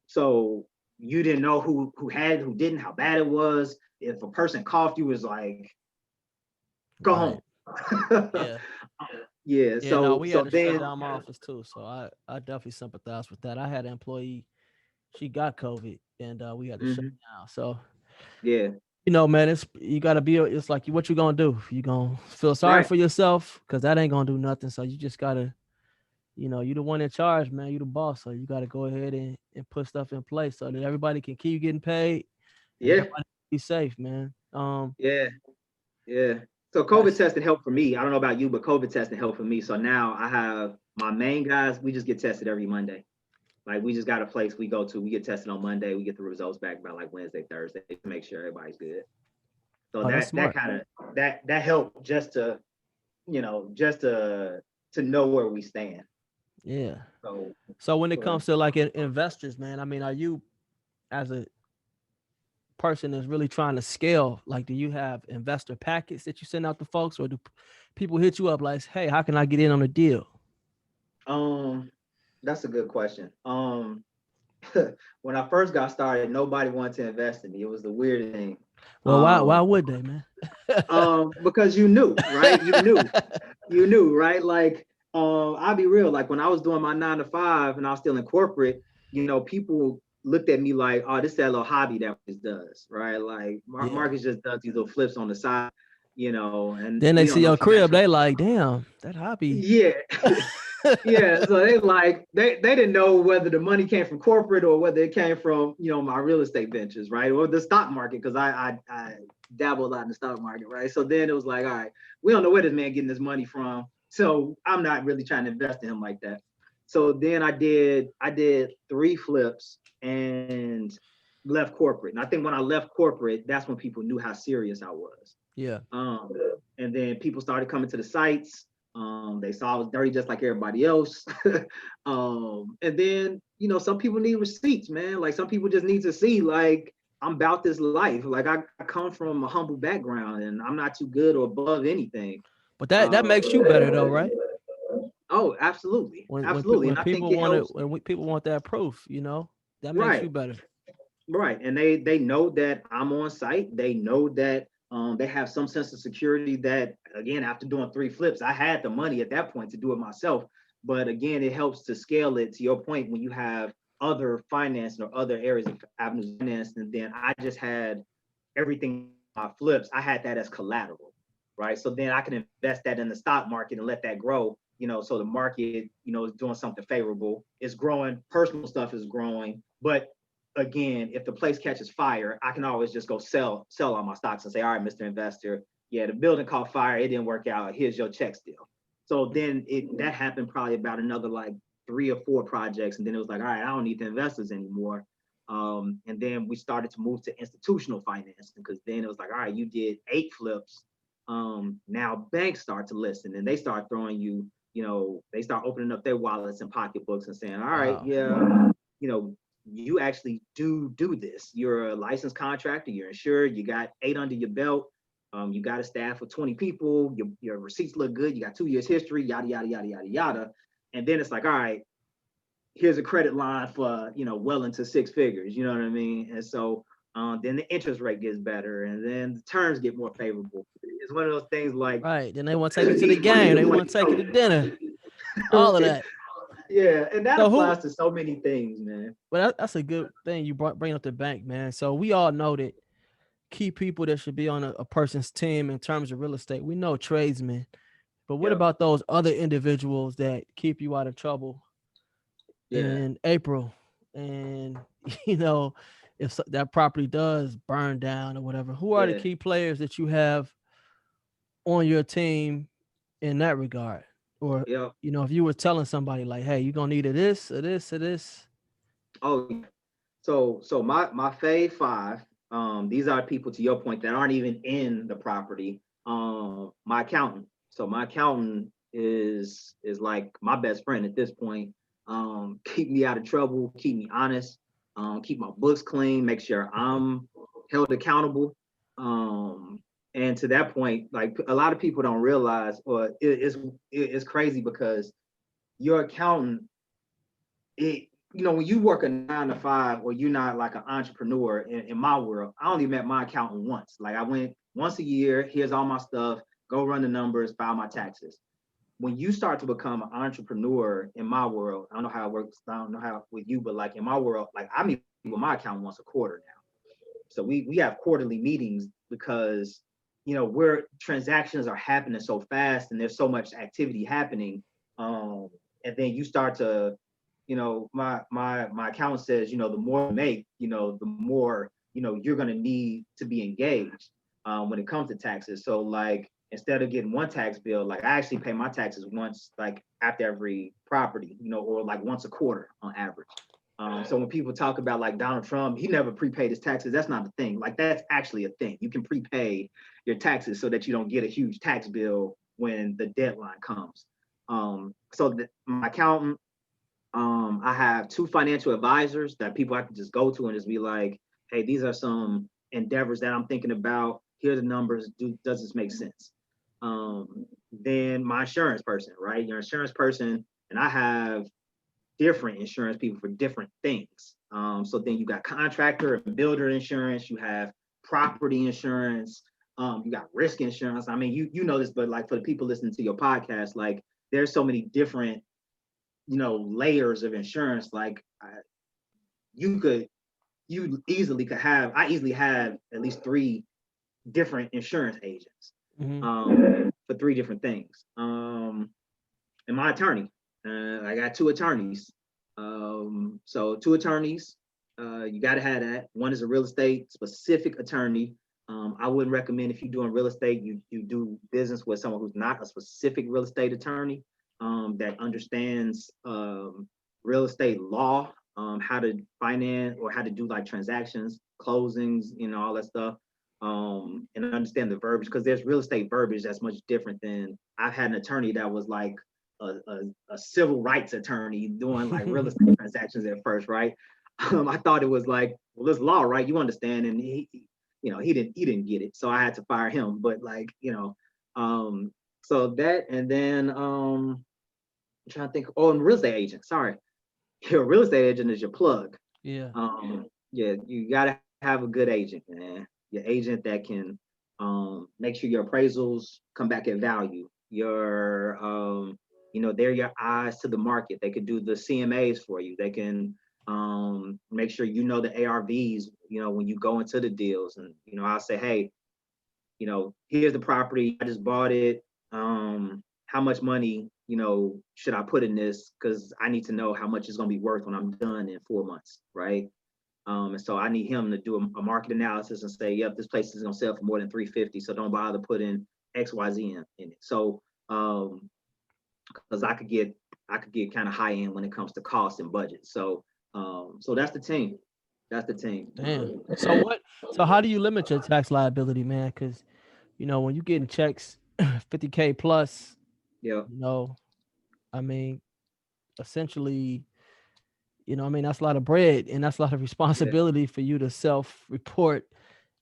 So you didn't know who had, who didn't, how bad it was. If a person coughed, you was like, go home. Yeah. So we had to shut down my office too. So I definitely sympathize with that. I had an employee, she got COVID, and we had to shut down. So yeah. Man, you gotta be. It's like, what you gonna do? You gonna feel sorry for yourself, because that ain't gonna do nothing. So you just gotta, you the one in charge, man. You the boss, so you gotta go ahead and put stuff in place so that everybody can keep getting paid. Yeah, be safe, man. Yeah. So COVID testing helped for me. I don't know about you, but COVID testing helped for me. So now I have my main guys. We just get tested every Monday. Like we just got a place we go to. We get tested on Monday. We get the results back by like Wednesday, Thursday to make sure everybody's good. So that kind of that helped just to, just to know where we stand. Yeah. So when it comes to like investors, man, I mean, are you as a person that's really trying to scale, like, do you have investor packets that you send out to folks, or do people hit you up like, hey, how can I get in on a deal? That's a good question. When I first got started, nobody wanted to invest in me. It was the weird thing. Well, why would they, man? Because you knew, right? You knew, right? Like, I'll be real. Like when I was doing my 9 to 5 and I was still in corporate, people looked at me like, oh, this is that little hobby that Marcus does, right? Like Marcus just does these little flips on the side, and then they see your crib, they like, damn, that hobby. Yeah. Yeah. So they didn't know whether the money came from corporate or whether it came from, my real estate ventures, right? Or the stock market, because I dabble a lot in the stock market, right? So then it was like, all right, we don't know where this man getting this money from. So I'm not really trying to invest in him like that. So then I did 3 flips and left corporate. And I think when I left corporate, that's when people knew how serious I was. Yeah. And then people started coming to the sites. They saw I was dirty just like everybody else. And then, some people need receipts, man. Like some people just need to see, like, I'm about this life. Like I come from a humble background and I'm not too good or above anything. But that makes you better though, right? Oh, absolutely. Absolutely. When people when people want that proof, that makes you better. Right. And they know that I'm on site. They know that they have some sense of security that, again, after doing 3 flips, I had the money at that point to do it myself. But again, it helps to scale it, to your point, when you have other financing or other areas of avenues of finance. And then I just had everything, my flips, I had that as collateral, right? So then I can invest that in the stock market and let that grow, so the market, is doing something favorable. It's growing, personal stuff is growing. But again, if the place catches fire, I can always just go sell all my stocks and say, all right, Mr. Investor, yeah, the building caught fire, it didn't work out, here's your check still. So then that happened probably about another like 3 or 4 projects. And then it was like, all right, I don't need the investors anymore. And then we started to move to institutional financing, because then it was like, all right, you did 8 flips. Now banks start to listen and they start throwing you, they start opening up their wallets and pocketbooks and saying, all right, yeah, you actually do this. You're a licensed contractor, you're insured, you got 8 under your belt. You got a staff of 20 people, your receipts look good, you got 2 years history, yada, yada, yada, yada, yada. And then it's like, all right, here's a credit line for, well into 6 figures, you know what I mean? And so then the interest rate gets better and then the terms get more favorable. It's one of those things like. Right, then they want to take you to the game, they want to take you to dinner, all of that. Yeah, and that applies to so many things, man. But that's a good thing you bring up the bank, man. So we all know that key people that should be on a person's team in terms of real estate. We know tradesmen, but what about those other individuals that keep you out of trouble in April? And if that property does burn down or whatever, who are the key players that you have on your team in that regard? Or if you were telling somebody like, hey, you're gonna need this or this or this. Oh, so my fave 5, these are people, to your point, that aren't even in the property. My accountant. So my accountant is like my best friend at this point. Keep me out of trouble, keep me honest, keep my books clean, make sure I'm held accountable. And to that point, like a lot of people don't realize, or it's crazy because your accountant, when you work a 9 to 5 or you're not like an entrepreneur in my world, I only met my accountant once. Like I went once a year, here's all my stuff, go run the numbers, file my taxes. When you start to become an entrepreneur in my world, I don't know how it works, I don't know how with you, but like in my world, like I meet with my accountant once a quarter now. So we have quarterly meetings because where transactions are happening so fast and there's so much activity happening. And then you start to, my accountant says, the more you make, the more, you're going to need to be engaged when it comes to taxes. So like, instead of getting one tax bill, like I actually pay my taxes once, like after every property, or like once a quarter on average. So when people talk about like Donald Trump, he never prepaid his taxes. That's not the thing. Like that's actually a thing. You can prepay your taxes so that you don't get a huge tax bill when the deadline comes. My accountant, I have two financial advisors that people I can just go to and just be like, hey, these are some endeavors that I'm thinking about. Here are the numbers. Does this make sense? Then my insurance person, right? Your insurance person, and I have different insurance people for different things. So then you got contractor and builder insurance, you have property insurance, you got risk insurance. I mean, you know this, but like for the people listening to your podcast, like there's so many different, layers of insurance. Like you easily could have, I easily have at least three different insurance agents for three different things. And my attorney, I got two attorneys. So two attorneys, you got to have that. One is a real estate specific attorney. I wouldn't recommend if you're doing real estate, you do business with someone who's not a specific real estate attorney, that understands real estate law, how to finance or how to do like transactions, closings, all that stuff. And understand the verbiage, because there's real estate verbiage that's much different than, I've had an attorney that was like a civil rights attorney doing like real estate transactions at first, right? I thought it was like, well, this law, right? You understand, and he didn't get it, so I had to fire him. But like, so that, and then I'm trying to think. Oh, and real estate agent. Sorry, your real estate agent is your plug. Yeah. Yeah, you gotta have a good agent, man. Your agent that can make sure your appraisals come back at value. They're your eyes to the market. They could do the CMAs for you. They can make sure the ARVs, when you go into the deals. And, I'll say, hey, here's the property. I just bought it. How much money, should I put in this? Because I need to know how much it's going to be worth when I'm done in 4 months, right? And so I need him to do a market analysis and say, yep, this place is going to sell for more than 350. So don't bother putting XYZ in it. So, because I could get kind of high end when it comes to cost and budget. So that's the team. That's the team. Damn. So how do you limit your tax liability, man? Because when you getting checks 50K plus, Yeah. I mean, essentially, that's a lot of bread, and that's a lot of responsibility for you to self-report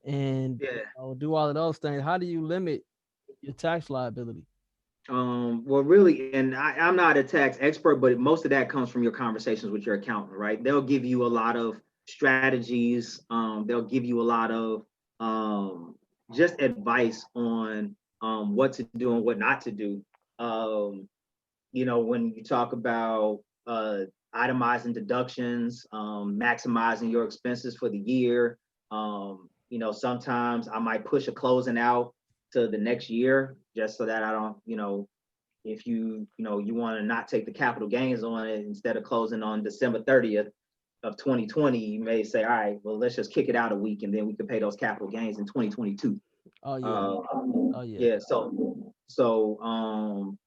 and do all of those things. How do you limit your tax liability? Well, really, and I'm not a tax expert, but most of that comes from your conversations with your accountant, right? They'll give you a lot of strategies. They'll give you a lot of just advice on what to do and what not to do. When you talk about itemizing deductions, maximizing your expenses for the year. Sometimes I might push a closing out to the next year just so that I don't, if you want to not take the capital gains on it, instead of closing on December 30th of 2020, you may say, all right, well, let's just kick it out a week and then we can pay those capital gains in 2022. Oh yeah. Yeah. So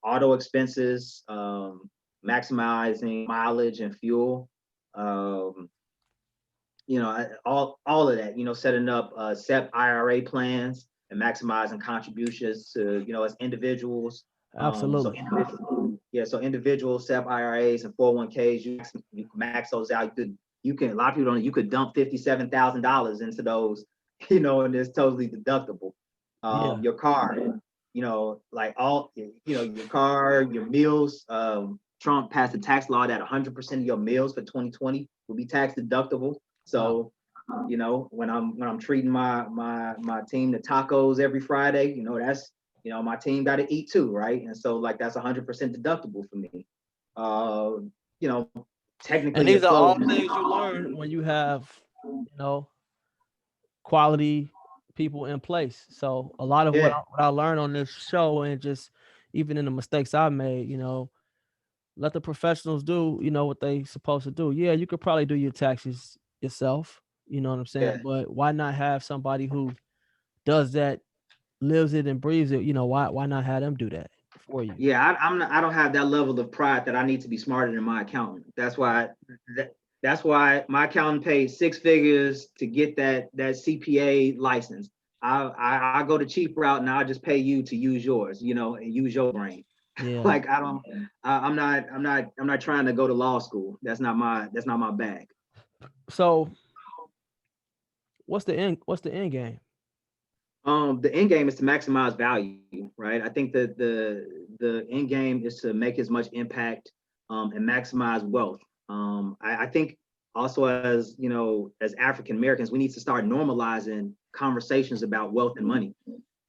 auto expenses, maximizing mileage and fuel, all of that, setting up SEP IRA plans and maximizing contributions to, as individuals. Absolutely. So individual SEP IRAs and 401ks, you can max those out. You can, a lot of people don't, you could dump $57,000 into those, and it's totally deductible. Your car, like all, your car, your meals. Trump passed a tax law that 100% of your meals for 2020 will be tax deductible. So, when I'm treating my team to tacos every Friday, that's, my team got to eat too, right? And so like that's 100% deductible for me. Technically, and these are all things you learn when you have, quality people in place. So a lot of what I learned on this show, and just even in the mistakes I made, let the professionals do, what they supposed to do. Yeah, you could probably do your taxes yourself, you know what I'm saying? But why not have somebody who does that lives it and breathes it, why not have them do that for you? Yeah, I'm not, I don't have that level of pride that I need to be smarter than my accountant. That, that's why my accountant paid six figures to get that CPA license. I go the cheap route and I'll just pay you to use yours, and use your brain. Yeah. Like I don't, I'm not trying to go to law school. That's not my bag. So what's the end game? The end game is to maximize value, right? I think that the end game is to make as much impact and maximize wealth. I think also as African Americans, we need to start normalizing conversations about wealth and money.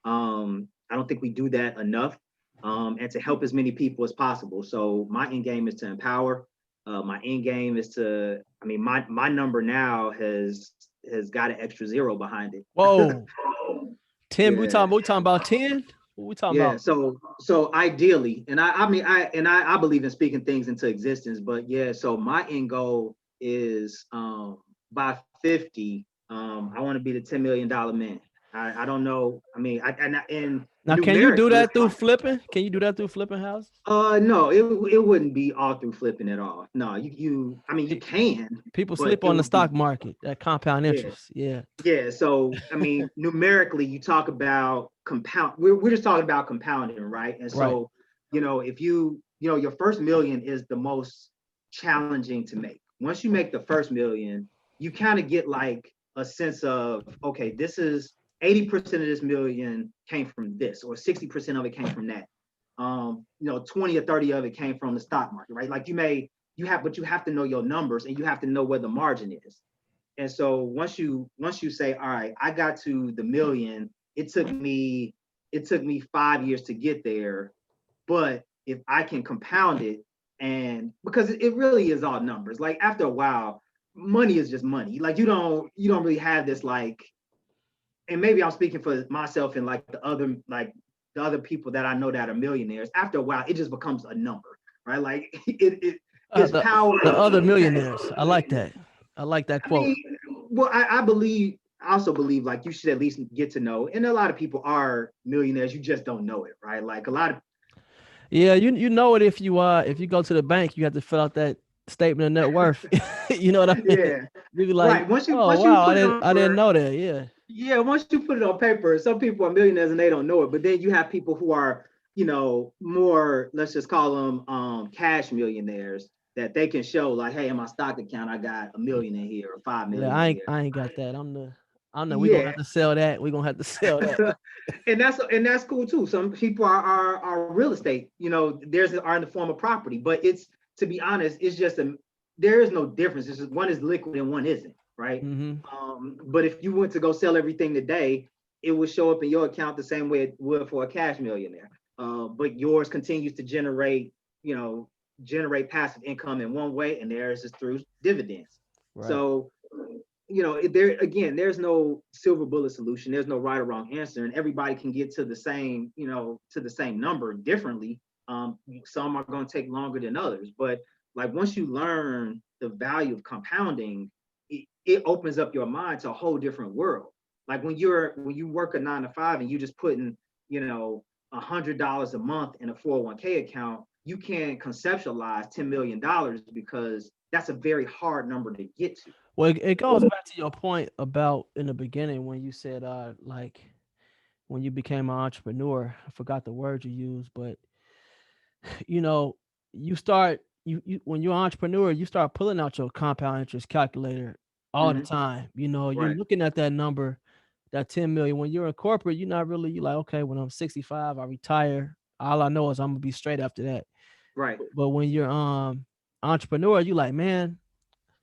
I don't think we do that enough, and to help as many people as possible. So my end game is to empower. My end game is to, I mean, my number now has got an extra zero behind it. Whoa. 10, Yeah. we talking about 10? What we talking Yeah, about? so ideally, and I mean I believe in speaking things into existence, but yeah, so my end goal is by 50, I want to be the $10 million man. I don't know. I mean, and Now, can you do numerically, that through flipping? Can you do that through flipping houses? no, it wouldn't be all through flipping at all. No, I mean you Pe- can, People but sleep it on the would be, stock market, that compound yeah. interest. Yeah. Yeah, so I mean, numerically, you talk about compound. We're just talking about compounding, right? And Right. so, if your first million is the most challenging to make. Once you make the first million, you kind of get like a sense of, okay, this is 80% of this million came from this, or 60% of it came from that. 20 or 30 of it came from the stock market, right? Like but you have to know your numbers and you have to know where the margin is. And so once you say, all right, I got to the million, it took me 5 years to get there. But if I can compound it, and because it really is all numbers, like after a while, money is just money. Like you don't really have this, like, and maybe I'm speaking for myself and like the other people that I know that are millionaires. After a while, it just becomes a number, right? Like it's The power. the other millionaires. I like that. I like that I quote. mean, well, I also believe like you should at least get to know, and a lot of people are millionaires, you just don't know it, right? Like a lot of, Yeah, you know it if you go to the bank, you have to fill out that statement of net worth. You know what I mean? yeah, You be like, right. Once you oh once you wow, I put it didn't on I didn't paper, know that. Yeah. yeah, once you put it on paper, some people are millionaires and they don't know it. But then you have people who are, more, let's just call them cash millionaires, that they can show like, hey, in my stock account, I got a million in here or 5 million Yeah, in I ain't here. I ain't got that. I'm the we're gonna Yeah. have to sell that. We're gonna have to sell that. and that's cool too. Some people are real estate, there's are in the form of property, but it's, to be honest, it's just there is no difference. It's just one is liquid and one isn't, right? Mm-hmm. But if you went to go sell everything today, it would show up in your account the same way it would for a cash millionaire. But yours continues to generate passive income in one way, and theirs is through dividends. Right. So there again, there's no silver bullet solution. There's no right or wrong answer, and everybody can get to the same number differently. Some are going to take longer than others, but like once you learn the value of compounding, it opens up your mind to a whole different world. Like when you work a 9 to 5 and you just putting $100 a month in a 401k account, you can conceptualize $10 million, because that's a very hard number to get to. Well, it goes back to your point about in the beginning when you said like when you became an entrepreneur. I forgot the word you used, but you know, you start you when you're an entrepreneur, you start pulling out your compound interest calculator all the Hmm. time. You're Right. looking at that number, that 10 million. When you're in corporate, you're like, okay, when I'm 65, I retire. All I know is I'm gonna be straight after that. Right. But when you're entrepreneur, you like, man,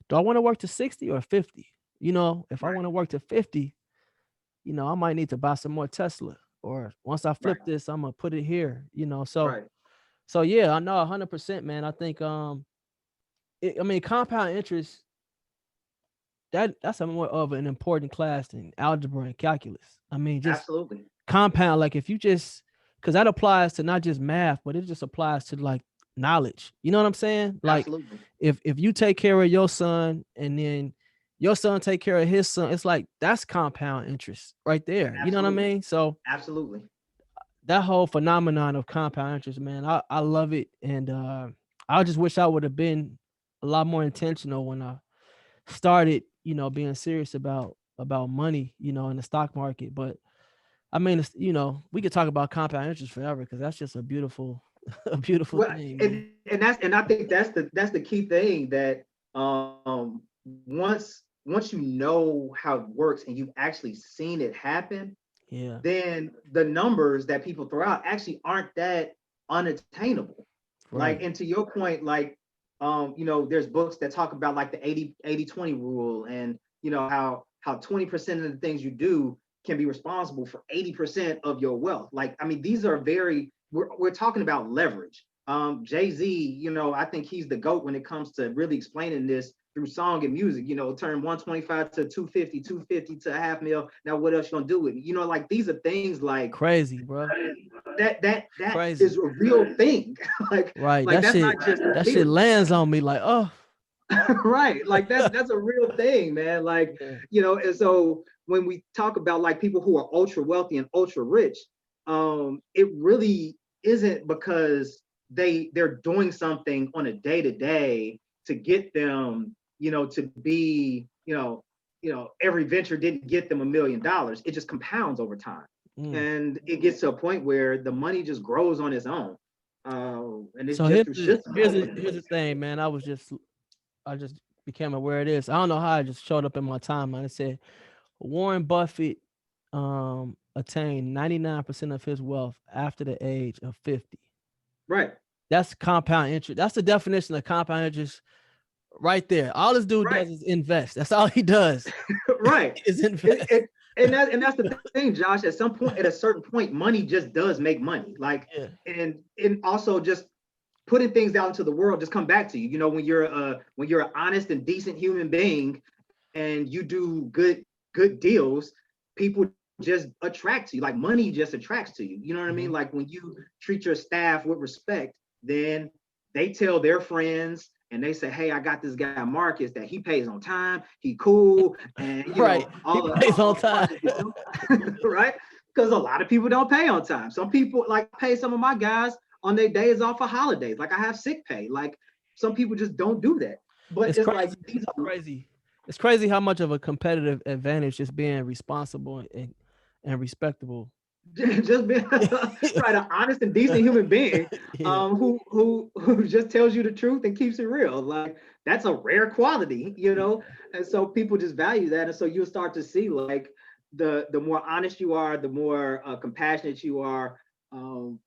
do I want to work to 60 or 50? If I Right. want to work to 50, I might need to buy some more Tesla. Or once I Right. flip this, I'm gonna put it here. So Right. so yeah, I know 100%, man. I think I mean compound interest, that's a more of an important class than algebra and calculus. I mean, just Absolutely. compound, like if you just because that applies to not just math, but it just applies to like knowledge. You know what I'm saying? Like Absolutely. if you take care of your son and then your son take care of his son. It's like that's compound interest right there. You know what I Absolutely. mean? So Absolutely. that whole phenomenon of compound interest, man, I love it. And I just wish I would have been a lot more intentional when I started, being serious about money, in the stock market. But I mean, we could talk about compound interest forever because that's just a beautiful, a beautiful Well, thing, man. and I think that's the key thing that once you know how it works and you've actually seen it happen, Yeah, then the numbers that people throw out actually aren't that unattainable. Like, right. and to your point, like, there's books that talk about like the 80-20 rule, and how 20% of the things you do can be responsible for 80% of your wealth. Like, I mean, these are we're talking about leverage. Jay-Z, I think he's the GOAT when it comes to really explaining this through song and music. Turn 125 to 250, 250 to a half mil. Now what else you gonna do with it? Like, these are things like Crazy, bro. that Crazy. is a real thing. like Right. like that's not just a That shit theory. lands on me like, oh, Right, like that's a real thing, man. Like, yeah. and so when we talk about like people who are ultra wealthy and ultra rich, it really isn't because they're doing something on a day to day to get them, to be, every venture didn't get them $1 million. It just compounds over time, Mm. and it gets to a point where the money just grows on its own, and it's So just through systems. here's the thing, man. I just became aware of this. I don't know how it just showed up in my timeline. It said Warren Buffett attained 99% of his wealth after the age of 50. Right. That's compound interest. That's the definition of compound interest right there. All this dude Right. does is invest. That's all he does Right. is And, invest. and, that's the thing, Josh. At a certain point, money just does make money. Like, Yeah. and also just putting things out into the world just come back to you. When you're an honest and decent human being and you do good deals, people just attract to you. Like, money just attracts to you. You know what I mean? Mhm. Like, when you treat your staff with respect, then they tell their friends and they say, "Hey, I got this guy Marcus that he pays on time. He cool, and Right. He pays on all the time. projects, right?" Because a lot of people don't pay on time. Some people like pay some of my guys on their days off for holidays. Like, I have sick pay. Like, some people just don't do that. But It's it's like crazy. It's crazy. It's crazy how much of a competitive advantage just being responsible and respectable. just being right, an honest and decent human being, Yeah. who just tells you the truth and keeps it real. Like, that's a rare quality. And so people just value that, and so you'll start to see, like, the more honest you are, the more compassionate you are.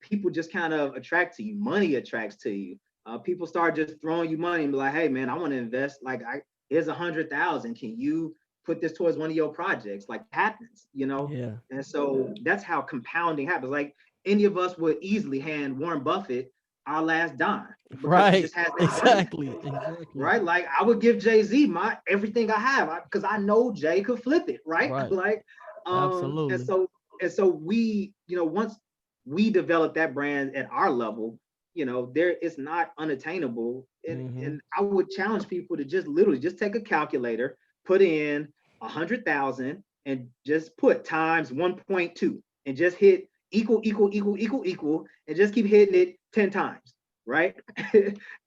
People just kind of attract to you. Money attracts to you. People start just throwing you money and be like, "Hey, man, I want to invest. Like, here's 100,000. Can you put this towards one of your projects?" Like, happens. Yeah. And so that's how compounding happens. Like, any of us would easily hand Warren Buffett our last dime because he Right. just has that money, Exactly. Exactly. right? Like, I would give Jay-Z my everything I have because I know Jay could flip it, right? Right. Like, and Absolutely. so we, once we develop that brand at our level, there it's not unattainable. And Hmm. and I would challenge people to just literally just take a calculator, put in 100,000 and just put times 1.2 and just hit equal, equal, equal, equal, equal, and just keep hitting it 10 times, right?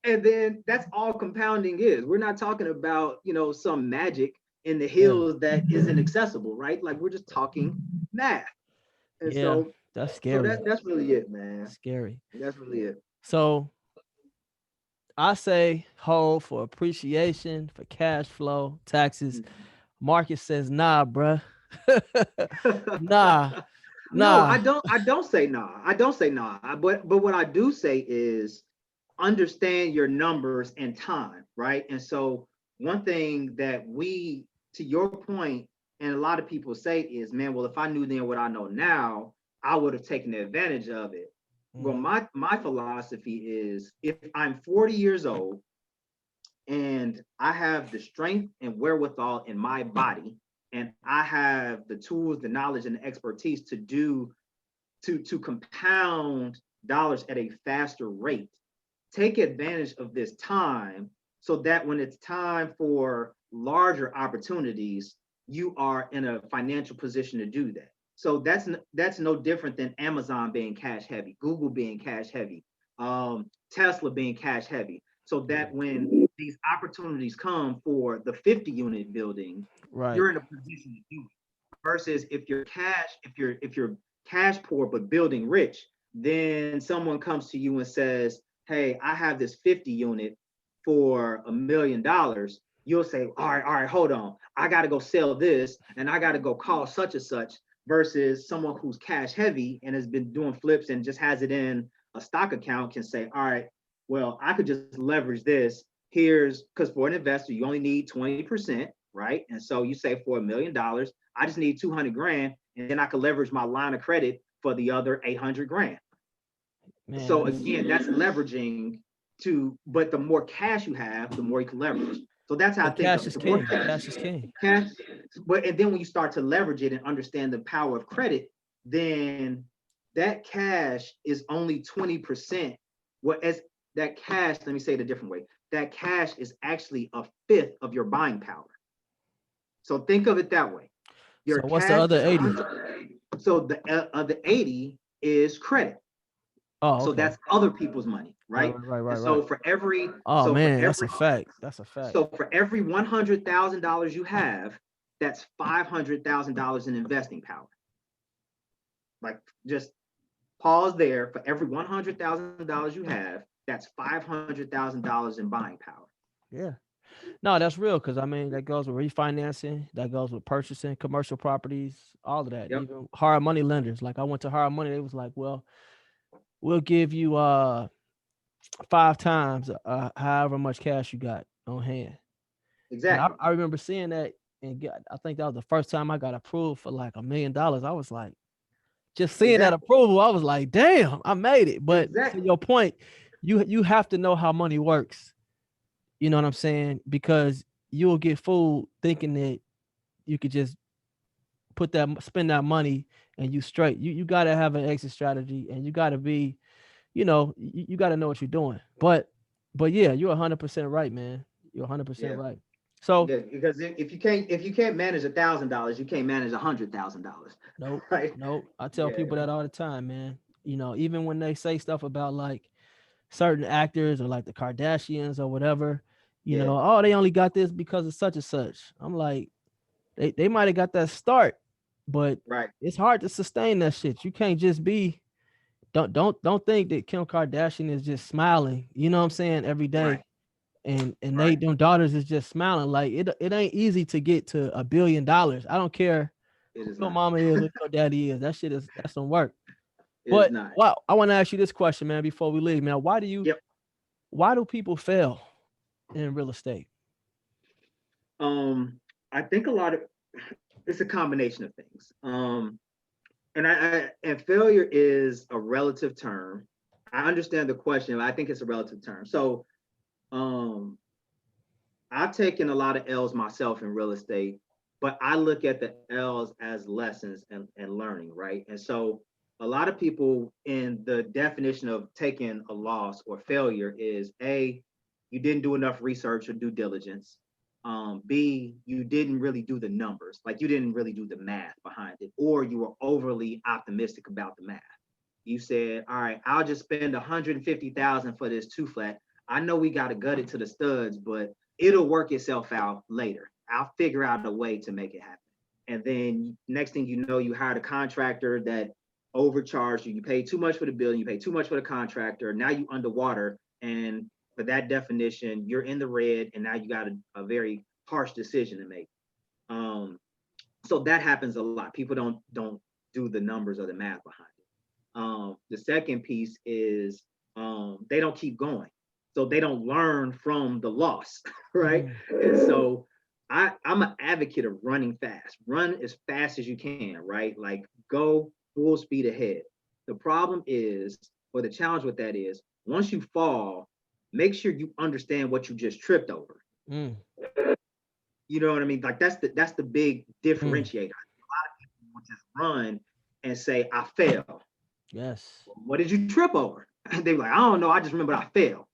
And then that's all compounding is. We're not talking about, some magic in the Yeah. hills that isn't accessible, right? Like, we're just talking math. And Yeah. so That's so scary. that's really it, man. Scary. That's really it. So I say hold for appreciation, for cash flow, taxes. Market says nah, bruh. Nah, No, nah. I don't say nah. I don't say nah. But what I do say is understand your numbers and time, right? And so one thing that to your point, and a lot of people say is, man, well, if I knew then what I know now, I would have taken advantage of it. Well, Mhm. my philosophy is, if I'm 40 years old and I have the strength and wherewithal in my body, and I have the tools, the knowledge, and the expertise to compound dollars at a faster rate, take advantage of this time so that when it's time for larger opportunities, you are in a financial position to do that. So that's no different than Amazon being cash heavy, Google being cash heavy, Tesla being cash heavy. So that when these opportunities come for the 50 unit building, Right. you're in a position to do it. Versus if you're cash poor but building rich, then someone comes to you and says, "Hey, I have this 50 unit for $1 million." You'll say, all right, hold on. I got to go sell this and I got to go call such and such, versus someone who's cash heavy and has been doing flips and just has it in a stock account can say, all right, well, I could just leverage this. Here's because for an investor, you only need 20%, right? And so you say for $1 million, I just need 200 grand, and then I can leverage my line of credit for the other 800 grand. Man, so again, that's leveraging but the more cash you have, the more you can leverage. So that's how I think cash is king. Cash is king. Cash, and then when you start to leverage it and understand the power of credit, then that cash is only 20%. As that cash, let me say it a different way. That cash is actually a fifth of your buying power. So think of it that way. So what's the other 80? So the 80 is credit. Oh, okay. So that's other people's money, right? Right. So for every that's a fact. That's a fact. So for every $100,000 you have, that's $500,000 in investing power. Like, just pause there. For every $100,000 you have, that's $500,000 in buying power. Yeah. No, that's real, because I mean that goes with refinancing, that goes with purchasing commercial properties, all of that. Yep. Even hard money lenders. Like I went to hard money, they was like, well, we'll give you 5 times however much cash you got on hand. Exactly. And I remember seeing that, and I think that was the first time I got approved for like $1 million. I was like, just seeing that approval, I was like, damn, I made it. But to your point, you have to know how money works. You know what I'm saying? Because you'll get fooled thinking that you could just spend that money and you straight. You got to have an exit strategy, and you got to be, you got to know what you're doing. But yeah, you're 100% right, man. You're 100% right. So because if you can't manage $1,000, you can't manage $100,000. Nope. Right? Nope. I tell people that all the time, man. Even when they say stuff about like certain actors or like the Kardashians or whatever, oh, they only got this because of such and such. I'm like, they might have got that start, but it's hard to sustain that shit. You can't just be don't think that Kim Kardashian is just smiling, you know what I'm saying, every day. And them daughters is just smiling. Like it ain't easy to get to $1 billion. I don't care who your mama is, who your daddy is. That's some work. But I want to ask you this question, man, before we leave, man. Why do people fail in real estate? I think it's a combination of things. And failure is a relative term. I understand the question, but I think it's a relative term. So I've taken a lot of L's myself in real estate, but I look at the L's as lessons and learning, right? And so a lot of people, in the definition of taking a loss or failure, is A, you didn't do enough research or due diligence. B, you didn't really do the numbers, like you didn't really do the math behind it, or you were overly optimistic about the math. You said, all right, I'll just spend $150,000 for this 2-flat. I know we got to gut it to the studs, but it'll work itself out later. I'll figure out a way to make it happen. And then next thing you know, you hired a contractor that overcharged you. You paid too much for the building. You paid too much for the contractor. Now you underwater. And for that definition, you're in the red. And now you got a very harsh decision to make. So that happens a lot. People don't do the numbers or the math behind it. The second piece is they don't keep going. So they don't learn from the loss, right? And so I'm an advocate of running fast. Run as fast as you can, right? Like go full speed ahead. The problem is, or the challenge with that is, once you fall, make sure you understand what you just tripped over. You know what I mean? Like that's the big differentiator. A lot of people will just run and say, I fell. Yes. What did you trip over? They were like, I don't know. I just remember I fell.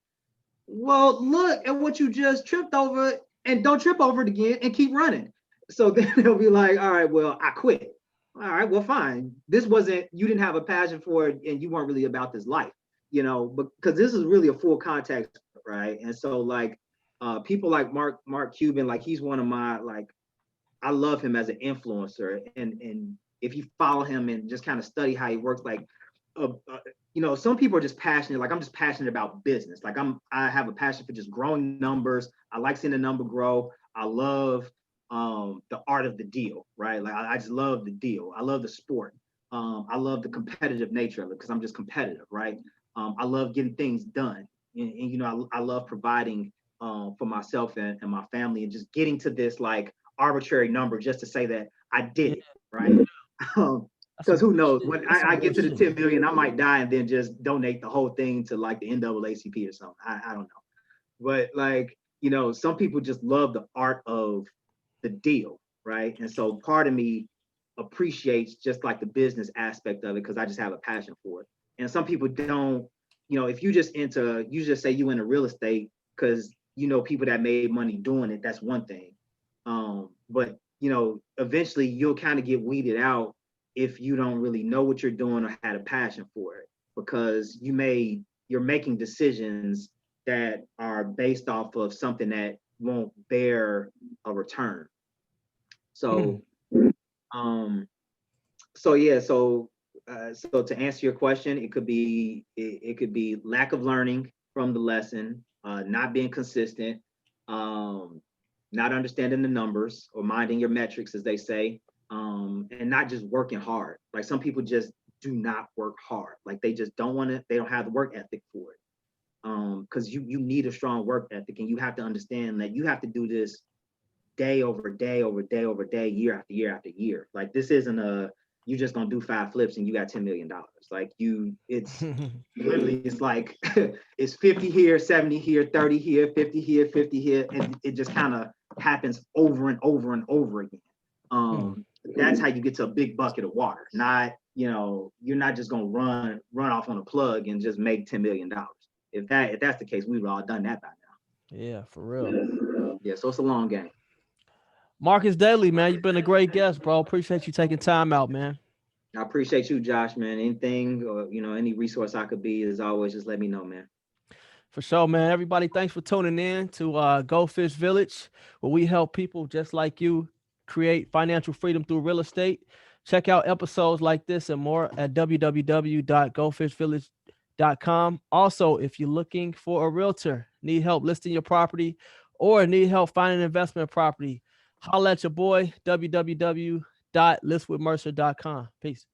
well, look at what you just tripped over and don't trip over it again and keep running. So then they'll be like, all right, well, I quit. All right, well, fine. This wasn't, you didn't have a passion for it and you weren't really about this life, because this is really a full context, right? And so like people like Mark Cuban, like he's one of my, like, I love him as an influencer. And if you follow him and just kind of study how he works, like some people are just passionate. Like I'm just passionate about business. Like I have a passion for just growing numbers. I like seeing the number grow. I love the art of the deal, right? Like I just love the deal. I love the sport. I love the competitive nature of it because I'm just competitive, right? I love getting things done. And I love providing for myself and my family and just getting to this like arbitrary number just to say that I did it, right? Because who knows, when I get to the 10 million, I might die and then just donate the whole thing to like the NAACP or something. I don't know. But like, some people just love the art of the deal, right? And so part of me appreciates just like the business aspect of it because I just have a passion for it. And some people don't, if you just say you into real estate because people that made money doing it, that's one thing. But eventually you'll kind of get weeded out if you don't really know what you're doing or had a passion for it, because you're making decisions that are based off of something that won't bear a return. So, so to answer your question, it could be lack of learning from the lesson, not being consistent, not understanding the numbers or minding your metrics, as they say, and not just working hard. Like some people just do not work hard. Like they just don't want to. They don't have the work ethic for it. Because you need a strong work ethic, and you have to understand that you have to do this day over day over day over day, year after year after year. Like this isn't you just gonna do 5 flips and you got $10 million. Like it's literally, it's like it's 50 here, 70 here, 30 here, 50 here, 50 here, and it just kind of happens over and over and over again. That's how you get to a big bucket of water. Not, you're not just gonna run off on a plug and just make $10 million. If that's the case, we've all done that by now. Yeah, for real. Yeah, so it's a long game. Marcus Daly, man, you've been a great guest, bro. Appreciate you taking time out, man. I appreciate you, Josh, man. Anything or any resource I could be, as always, just let me know, man. For sure, man. Everybody, thanks for tuning in to Go Fish Village, where we help people just like you create financial freedom through real estate. Check out episodes like this and more at www.gofishvillage.com. Also, if you're looking for a realtor, need help listing your property, or need help finding an investment property, holla at your boy, www.listwithmercer.com. Peace.